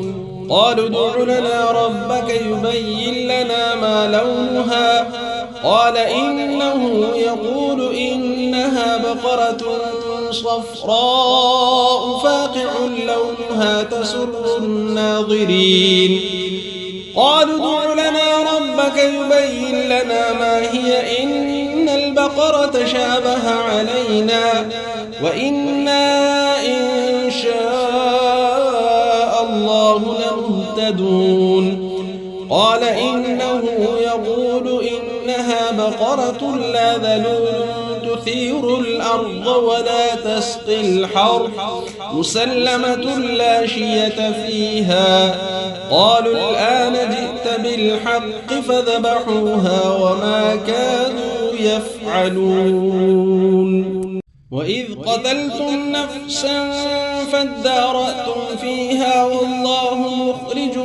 قالوا ادع لنا ربك يبين لنا ما لونها قال إنه يقول إنها بقرة صفراء فاقع لونها تسر الناظرين قالوا ادع لنا ربك يبين لنا ما هي إن البقرة شابه علينا وإنا إن شاء الله لمهتدون قال إنه يقول إنها بقرة لا ذلول تثير الأرض ولا تسقي الحرث مسلمة لا شية فيها قالوا الآن جئت بالحق فذبحوها وما كانوا يفعلون وإذ قتلتم نفسا فادارأتم فيها والله مخرج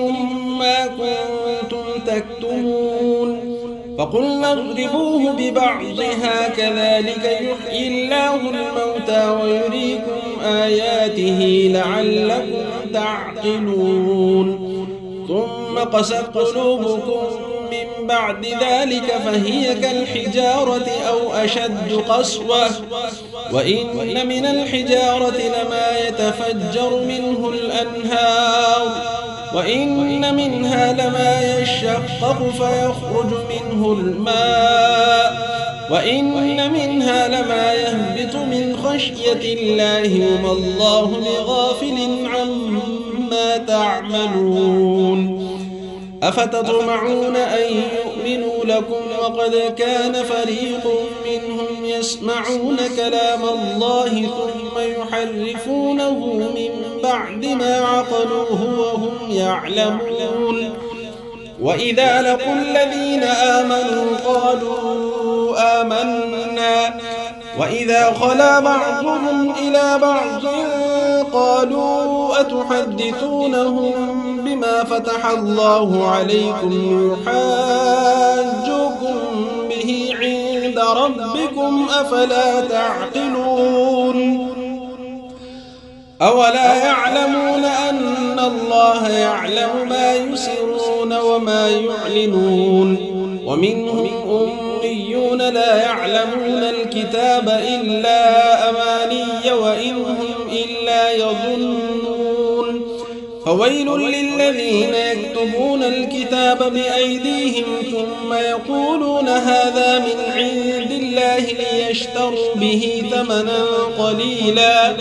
ما كنتم تكتمون فقلنا اضربوه ببعضها كذلك يحيي الله الموتى ويريكم آياته لعلكم تعقلون ثم قست قلوبكم من بعد ذلك فهي كالحجارة أو أشد قسوة وإن من الحجارة لما يتفجر منه الأنهار وإن منها لما يشقق فيخرج منه الماء وإن منها لما يهبط من خشية الله وما الله بغافل عما تعملون أفتطمعون أن يؤمنوا لكم وقد كان فريق منهم يسمعون كلام الله ثم يحرفونه من بعد ما عقلوه وهم يعلمون وإذا لقوا الذين آمنوا قالوا آمنا وإذا خلا بعضهم إلى بعض قالوا أتحدثونهم بما فتح الله عليكم يحاجوكم به عند ربكم أفلا تعقلون أولا يعلمون أن الله يعلم ما يسرون وما يعلنون ومنهم أميون لا يعلمون الكتاب إلا أماني وإن هم إلا يظنون فويل للذين يكتبون الكتاب بأيديهم ثم يقولون هذا من عند الله الله ليشتروا به ثمنا قليلا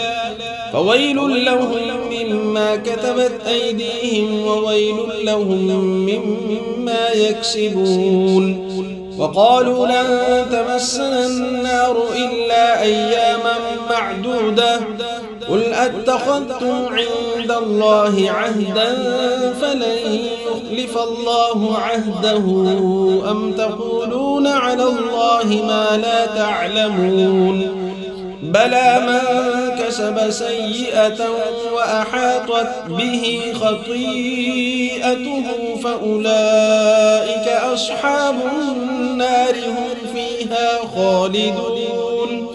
فويل لهم مما كتبت أيديهم وويل لهم مما يكسبون وقالوا لن تمسنا النار إلا أياما معدودة قل أتخذتم عند الله عهدا فلن يخلف الله عهده أم تقولون على الله ما لا تعلمون بلى من كسب سيئة وأحاطت به خطيئته فأولئك أصحاب النار هم فيها خالدون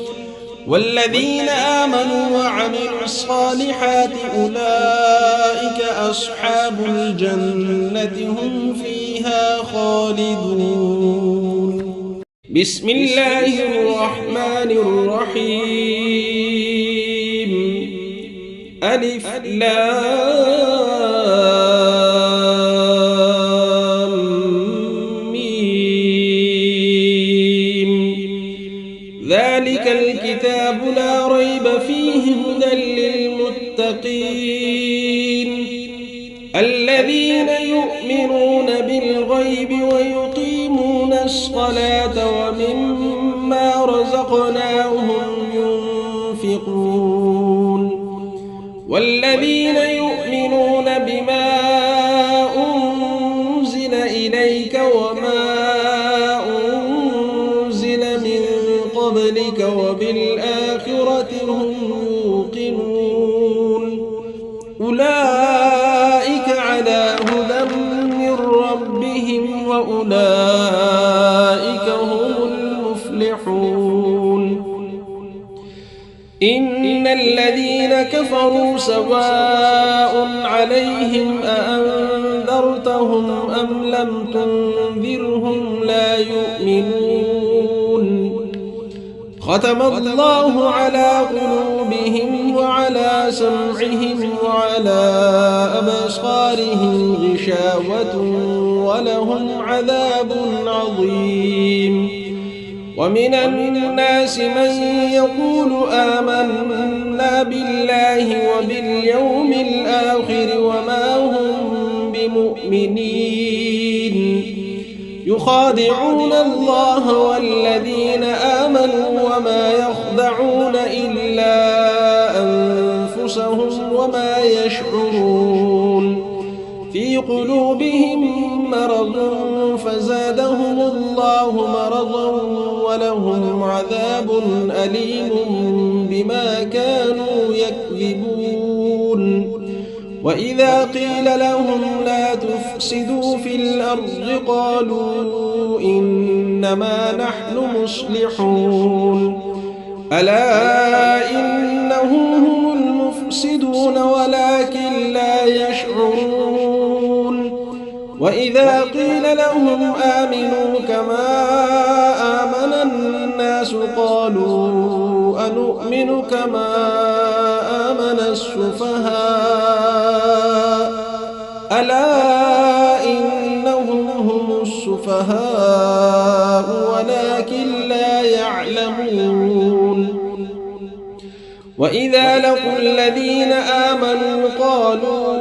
والذين آمنوا وعملوا الصالحات أولئك أصحاب الجنة هم فيها خالدون بسم الله الرحمن الرحيم ألف لام ميم ذلك الكتاب لا ريب فيه هدى للمتقين الذين يؤمنون بالغيب ويقيمون الصلاة ومما رزقناهم ينفقون والذين يؤمنون بما أنزل إليك وما أنزل من قبلك وبالآخرة هم يوقنون أولئك على هدى من ربهم وأولئك هم المفلحون إن الذين كفروا سواء عليهم أأنذرتهم أم لم تنذرهم لا يؤمنون ختم الله على قلوبهم وعلى سمعهم وعلى أبصارهم غشاوة ولهم عذاب عظيم ومن الناس من يقول آمنا بالله وباليوم الآخر وما هم بمؤمنين يخادعون الله والذين آمنوا وما يخدعون إلا أنفسهم وما يشعرون في قلوبهم مرض فزادهم الله مرضا ولهم عذاب أليم بما كانوا يكذبون وإذا قيل لهم لا تفسدوا في الأرض قالوا إنما نحن مصلحون ألا إنهم هم المفسدون ولكن لا يشعرون وإذا قيل لهم آمنوا كما آمن الناس قالوا أنؤمن كما آمن السفهاء ألا إنهم هم السفهاء ولكن لا يعلمون وإذا لقوا الذين آمنوا قالوا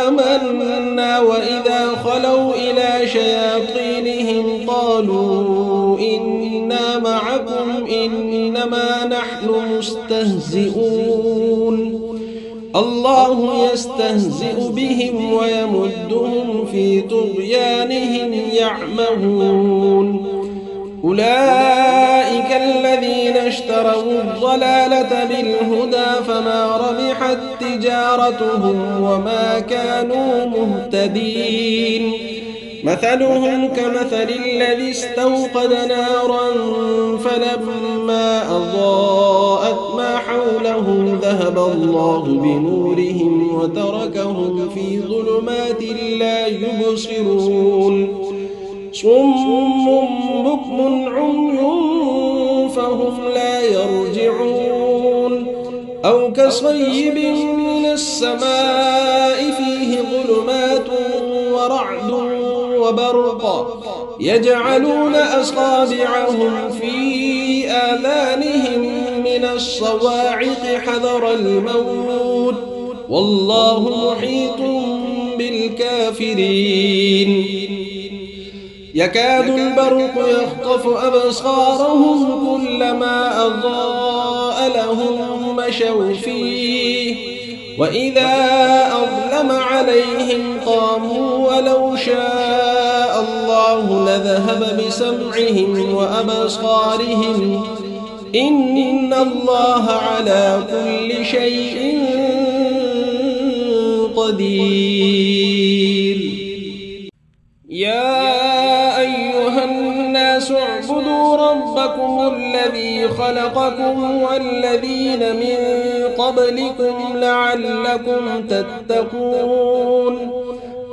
آمنا وإذا خلوا إلى شياطينهم قالوا إنا معكم إنما نحن مستهزئون الله يستهزئ بهم ويمدهم في طغيانهم يعمهون أولئك الذين اشتروا الضلالة بالهدى فما ربحت تجارتهم وما كانوا مهتدين مثلهم كمثل الذي استوقد نارا فلما أضاءت ما حوله ذهب الله بنورهم وتركهم في ظلمات لا يبصرون صم بكم عمي فهم لا يرجعون أو كصيب من السماء فيه ظلمات ورعد وبرق يجعلون أصابعهم في آذانهم من الصواعق حذر الموت والله محيط بالكافرين يكاد البرق يخطف أبصارهم كلما أضاء لهم مشوا فيه وإذا أظلم عليهم قاموا ولو شاء الله لذهب بسمعهم وأبصارهم إن الله على كل شيء قدير يا أيها الناس اعبدوا ربكم الذي خلقكم والذين من قبلكم لعلكم تتقون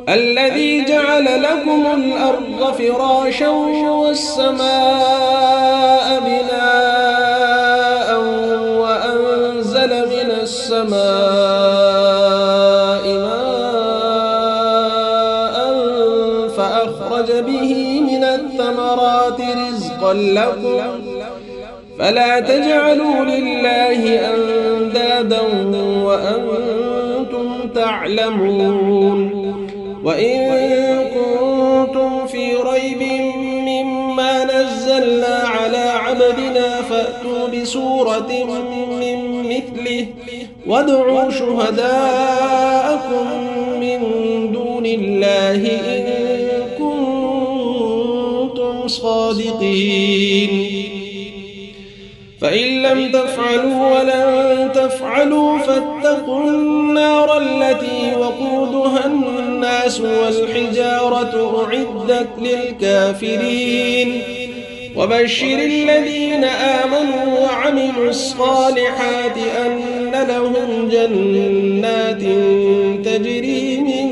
الذي جعل لكم الأرض فراشا والسماء بناء وأنزل من السماء ماء فأخرج به من الثمرات رزقا لكم فلا تجعلوا لله أندادا وأنتم تعلمون وإن كنتم في ريب مما نزلنا على عبدنا فأتوا بسورة من مثله وادعوا شهداءكم من دون الله إن كنتم صادقين فإن لم تفعلوا ولن تفعلوا فاتقوا النار التي وقودها الناس والحجارة أعدت للكافرين وبشر الذين آمنوا وعملوا الصالحات أن لهم جنات تجري من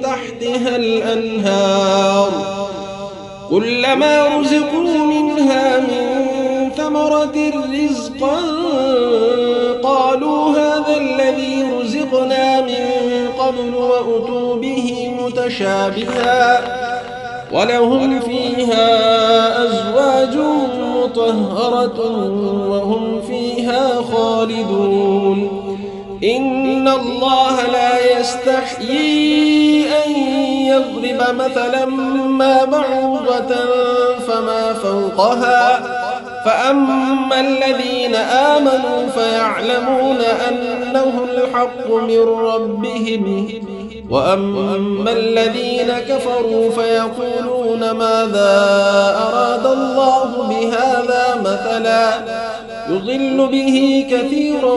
تحتها الأنهار كلما رزقوا منها من ثمرة رزقا قالوا هذا الذي رزقنا من قبل وأتوا به متشابها ولهم فيها أزواج مطهرة وهم فيها خالدون إن الله لا يستحيي أن يضرب مثلا ما بعوضة فما فوقها فأما الذين آمنوا فيعلمون أنه الحق من ربهم وأما الذين كفروا فيقولون ماذا أراد الله بهذا مثلا يضل به كثيرا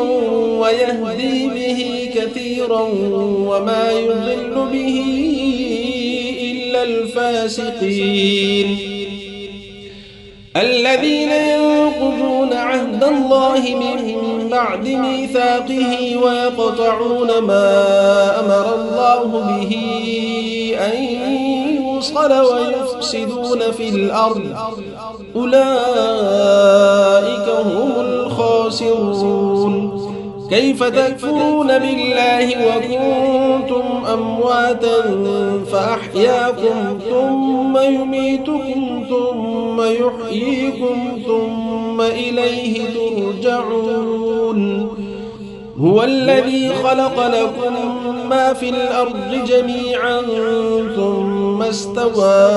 ويهدي به كثيرا وما يضل به إلا الفاسقين الذين ينقضون عهد الله من بعد ميثاقه ويقطعون ما أمر الله به أن يوصل ويفسدون في الأرض أولئك هم الخاسرون كيف تكفرون بالله وكنتم أمواتا فأحياكم ثم يميتكم ثم يحييكم ثم إليه ترجعون هو الذي خلق لكم ما في الأرض جميعا ثم استوى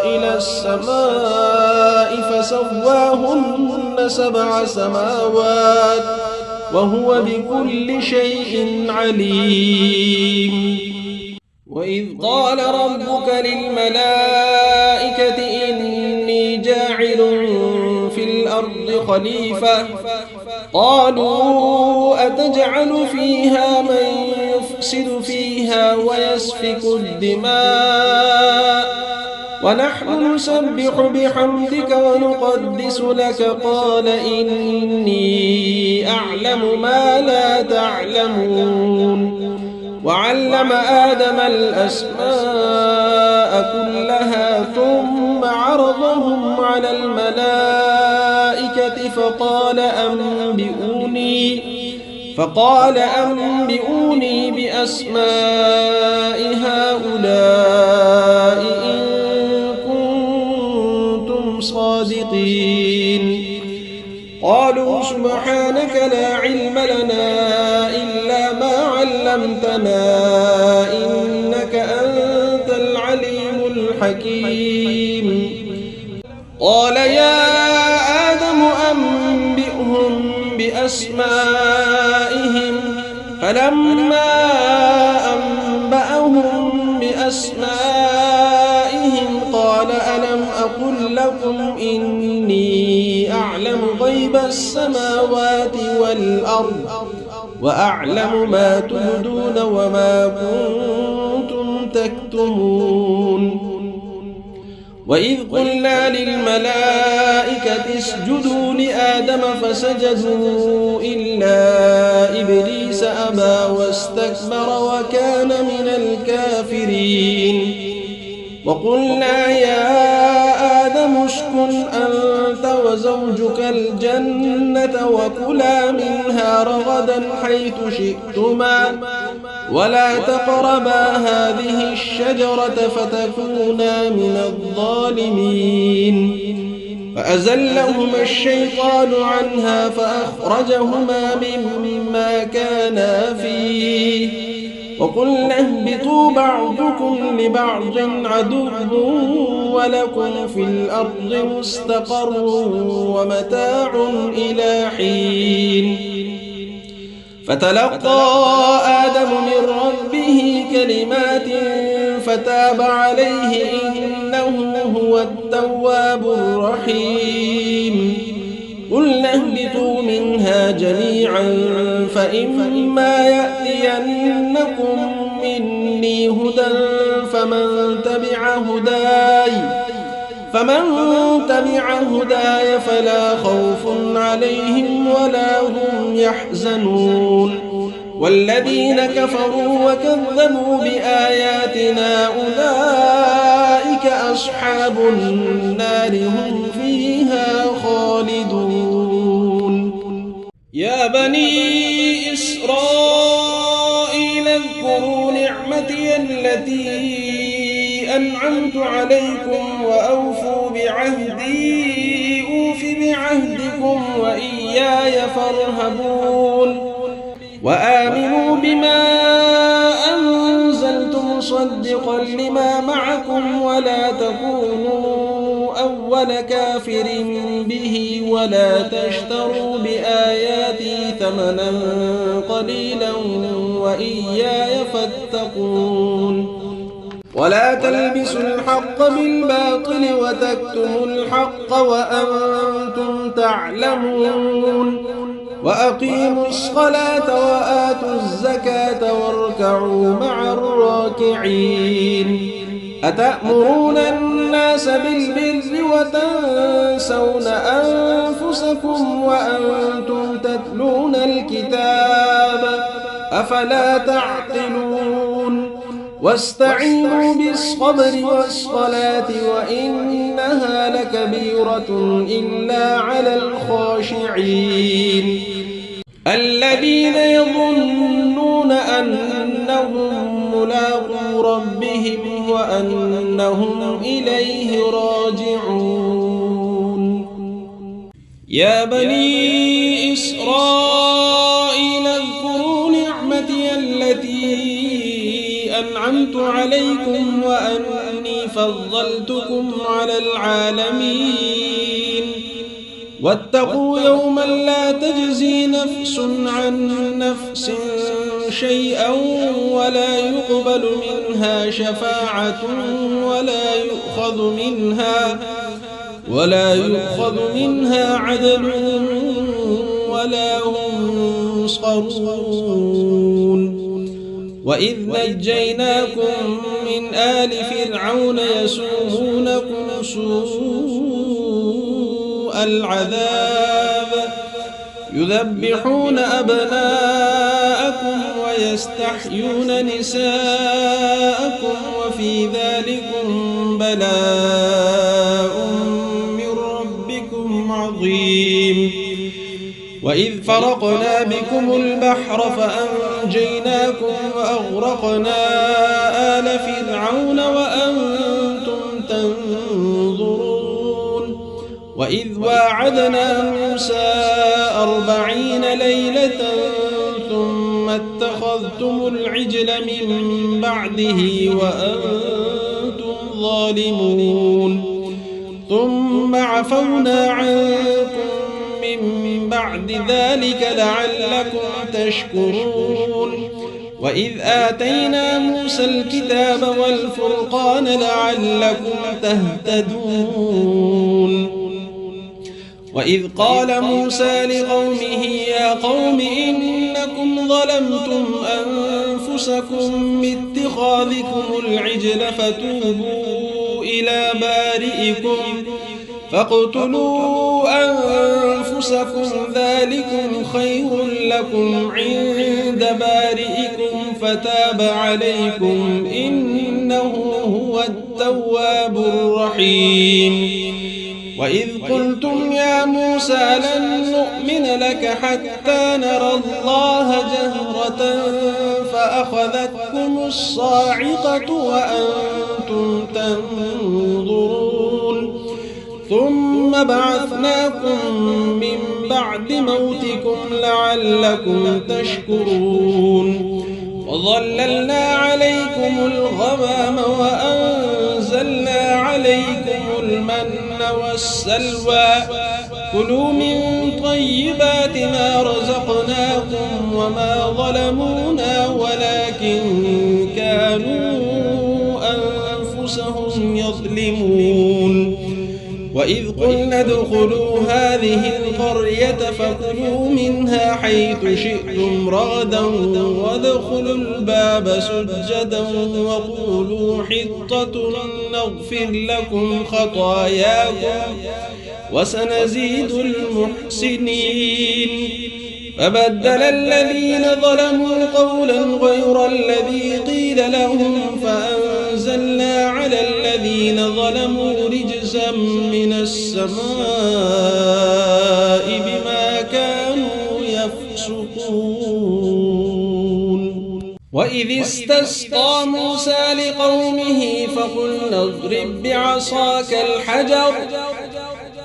إلى السماء فسواهن 7 سماوات وهو بكل شيء عليم وإذ قال ربك للملائكة إني جاعل في الأرض خليفة قالوا أتجعل فيها من يفسد فيها ويسفك الدماء ونحن نسبح بحمدك ونقدس لك قال إني أعلم ما لا تعلمون وعلم آدم الأسماء كلها ثم عرضهم على الملائكة فقال أنبئوني بأسماء هؤلاء إن صادقين. قالوا سبحانك لا علم لنا إلا ما علمتنا إنك أنت العليم الحكيم. قال يا آدم أنبئهم بأسمائهم. فلما أنبأهم بأسمائهم قال ألم أقل لكم إني أعلم غيب السماوات والأرض وأعلم ما تبدون وما كنتم تكتمون. وإذ قلنا للملائكة اسجدوا لآدم فسجدوا إلا إبليس أبى واستكبر وكان من الكافرين. وقلنا يا آدم اسكن أنت وزوجك الجنة وكلا منها رغدا حيث شئتما ولا تقربا هذه الشجرة فتكونا من الظالمين. فأزلهما الشيطان عنها فأخرجهما مما كانا فيه وقلنا اهبطوا بعضكم لبعض عدو ولكم في الأرض مستقر ومتاع إلى حين. فتلقى آدم من ربه كلمات فتاب عليه إنه هو التواب الرحيم. قلنا اهبطوا منها جميعا فإما يأتينكم مني هدى فمن تبع هداي فلا خوف عليهم ولا هم يحزنون. والذين كفروا وكذبوا بآياتنا أولئك أصحاب النار هم فيها خالدون. يا بني إسرائيل اذكروا نعمتي التي أنعمت عليكم وأوفوا بعهدي أوف بعهدكم وإياي فارهبون. وآمنوا بما أنزلت مصدقا لما معكم ولا تكونوا أول كافر به ولا تشتروا بآياتي ثمنا قليلا وإياي فاتقون. ولا تلبسوا الحق بالباطل وتكتموا الحق وأنتم تعلمون. وأقيموا الصلاة وآتوا الزكاة واركعوا مع الراكعين. أتأمرون الناس بالبر وتنسون أنفسكم وأنتم تتلون الكتاب أفلا تعقلون. واستعينوا بالصبر والصلاة وإنها لكبيرة إلا على الخاشعين الذين يظنون أنهم ملاقو ربهم وأنهم إليه راجعون. يا بني إسرائيل اذكروا نعمتي التي أنعمت عليكم وأني فضلتكم على العالمين. واتقوا يوما لا تجزي نفس عن نفس شيئا ولا يقبل منها شفاعة ولا يؤخذ منها عدل ولا هم ينصرون. وإذ نجيناكم من آل فرعون يسومونكم سوء العذاب يذبحون أبناءكم ويستحيون نساءكم وفي ذلكم بلاء من ربكم عظيم. وإذ فرقنا بكم البحر فأنجيناكم وأغرقنا آل فرعون وأنتم تنظرون. وإذ واعدنا موسى 40 ليلة ثم اتخذتم العجل من بعده وأنتم ظالمون ثم عفونا عنكم من بعد ذلك لعلكم تشكرون وإذ آتينا موسى الكتاب والفرقان لعلكم تهتدون وإذ قال موسى لقومه يا قوم إنكم ظلمتم أنفسكم باتخاذكم العجل فتوبوا إلى بارئكم فاقتلوا أنفسكم ذلكم خير لكم عند بارئكم فتاب عليكم إنه هو التواب الرحيم وإذ قلتم يا موسى لن نؤمن لك حتى نرى الله جهرة فأخذتكم الصاعقة وأنتم تنظرون ثم بعثناكم من بعد موتكم لعلكم تشكرون وظللنا عليكم الغمام وأنزلنا عليكم المن والسلوى كلوا من طيبات ما رزقناكم وما ظلمونا ولكن كانوا أنفسهم يظلمون وإذ قلنا ادخلوا هذه القرية فكلوا منها حيث شئتم رغدا وادخلوا الباب سجدا وقولوا حطة نغفر لكم خطاياكم وسنزيد المحسنين فبدل الذين ظلموا قولا غير الذي قيل لهم فأنزلنا على الذين ظلموا رجزا من السماء بما كانوا يفسقون وإذ استسقى موسى لقومه فقلنا اضرب بعصاك الحجر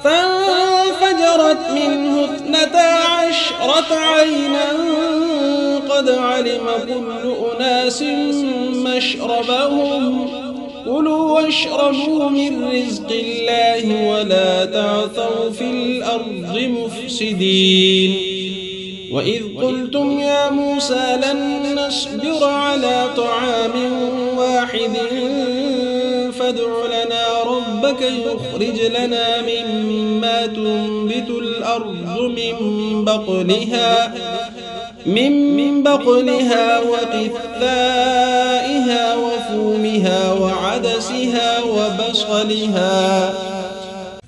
فانفجرت منه 12 عينا قد علم كل أناس مشربهم كلوا واشربوا من رزق الله ولا تعثوا في الأرض مفسدين وإذ قلتم يا موسى لن نصبر على طعام واحد فادع لنا ربك يخرج لنا مما تنبت الأرض من بقلها وقثائها وفومها وعدسها وبصلها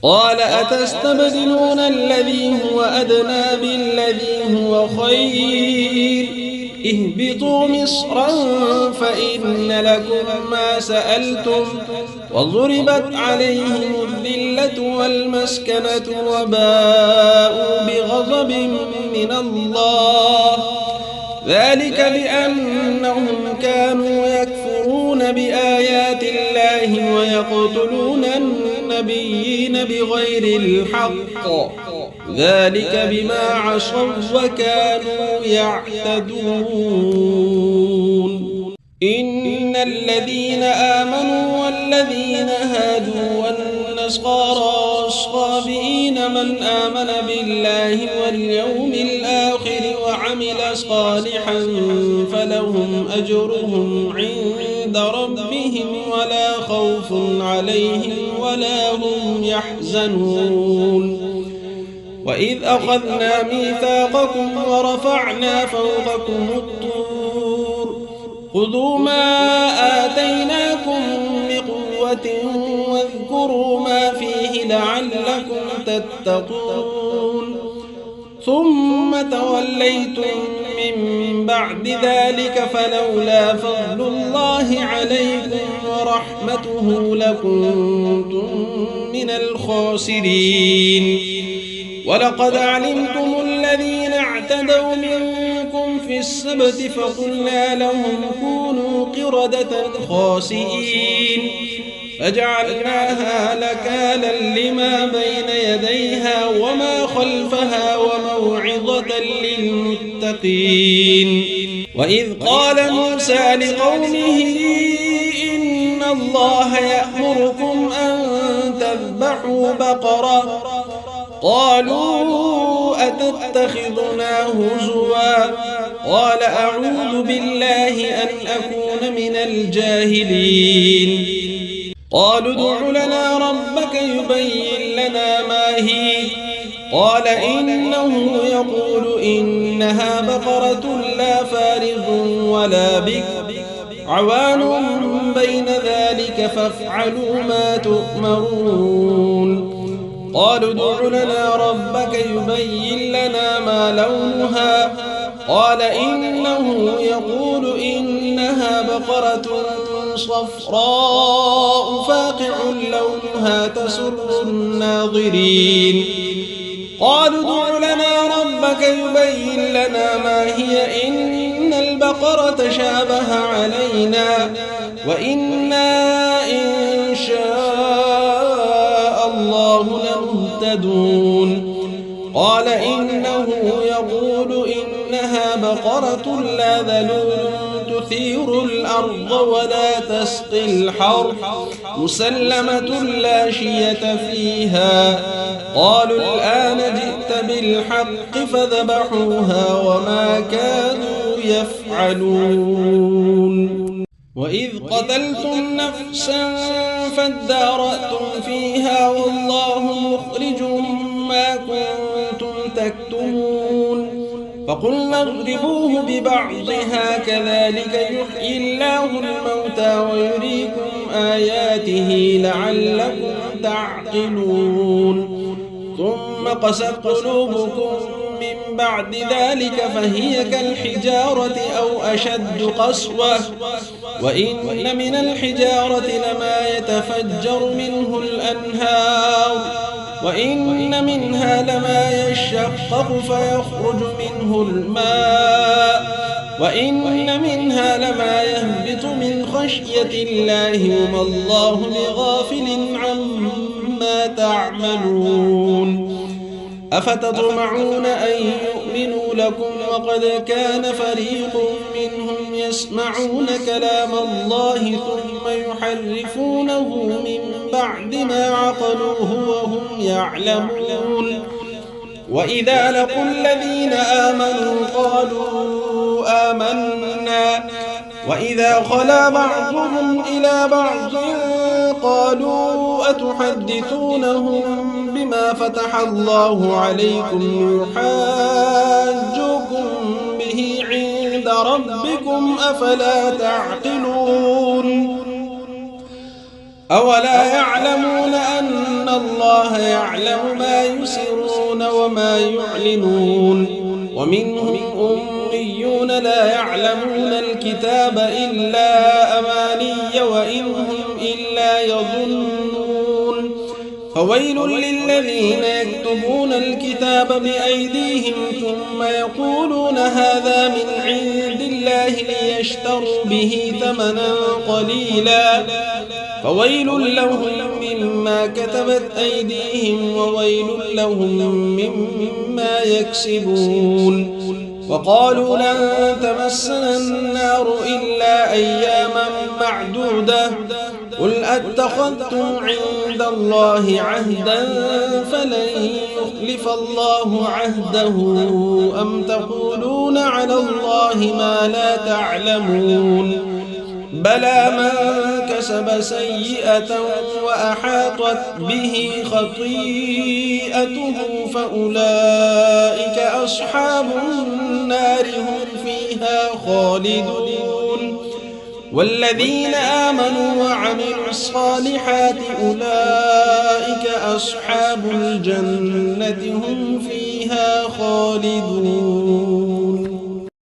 قال أتستبدلون الذي هو أدنى بالذي هو خير اهبطوا مصرا فإن لكم ما سألتم وضربت عليهم الذلة والمسكنة وباءوا بغضب من الله ذلك بأنهم كانوا يكفرون بآيات الله ويقتلون النبيين بغير الحق ذلك بما عصوا وكانوا يعتدون إن الذين آمنوا والذين هادوا والنصارى والصابئين من آمن بالله واليوم الآخر وعمل صالحا فلهم أجرهم عند ربهم ولا خوف عليهم ولا هم يحزنون وإذ أخذنا ميثاقكم ورفعنا فوقكم الطور خذوا ما آتيناكم بقوة واذكروا ما فيه لعلكم تتقون ثم توليتم من بعد ذلك فلولا فضل الله عليكم ورحمته لكنتم من الخاسرين ولقد علمتم الذين اعتدوا منكم في السبت فقلنا لهم كونوا قردة خاسئين فجعلناها نكالا لما بين يديها وما خلفها وموعظة للمتقين. وإذ قال موسى لقومه إن الله يأمركم أن تذبحوا بقرة قالوا أتتخذنا هزوا قال أعوذ بالله أن أكون من الجاهلين. قالوا ادع لنا ربك يبين لنا ما هي قال إنه يقول إنها بقرة لا فارض ولا بكر عوان بين ذلك فافعلوا ما تؤمرون. قالوا ادع لنا ربك يبين لنا ما لونها قال إنه يقول إنها بقرة صفراء فاقع لونها تسر الناظرين. قالوا ادع لنا ربك يبين لنا ما هي إن البقرة شابه علينا وإنا إن شاء الله لمهتدون. قال إنه يقول إنها بقرة لا ذلول تثير الأرض ولا تسقي الحرث مسلمة لا شية فيها. قالوا الآن جئت بالحق فذبحوها وما كانوا يفعلون. وإذ قتلتم نفسا فادارأتم فيها والله مخرج ما كنتم تكتمون. فقلنا اضربوه ببعضها كذلك يحيي الله الموتى ويريكم آياته لعلكم تعقلون. ثم قست قلوبكم من بعد ذلك فهي كالحجارة أو أشد قسوة وإن من الحجارة لما يتفجر منه الأنهار وإن منها لما يشقق فيخرج منه الماء وإن منها لما يهبط من خشية الله وما الله بغافل عما تعملون. أفتطمعون أن يؤمنوا لكم وقد كان فريق منهم يسمعون كلام الله ثم يحرفونه من بعد ما عقلوه وهم يعلمون. وإذا لقوا الذين آمنوا قالوا آمنا وإذا خلا بعضهم إلى بعض قالوا أتحدثونهم بما فتح الله عليكم يحاجوكم به عند ربكم أفلا تعقلون. أولا يعلمون أن الله يعلم ما يسرون وما يعلنون. ومنهم أميون لا يعلمون الكتاب إلا أماني وإن هم إلا يظنون. فويل للذين يكتبون الكتاب بأيديهم ثم يقولون هذا من عند الله ليشتروا به ثمنا قليلا فويل لهم مما كتبت أيديهم وويل لهم مما يكسبون. وقالوا لن تمسنا النار إلا أياما معدودة قل أتخذتم عند الله عهدا فلن يخلف الله عهده أم تقولون على الله ما لا تعلمون. بلى من كسب سيئة وأحاطت به خطيئته فأولئك أصحاب النار هم فيها خالدون. والذين آمنوا وعملوا الصالحات أولئك أصحاب الجنة هم فيها خالدون.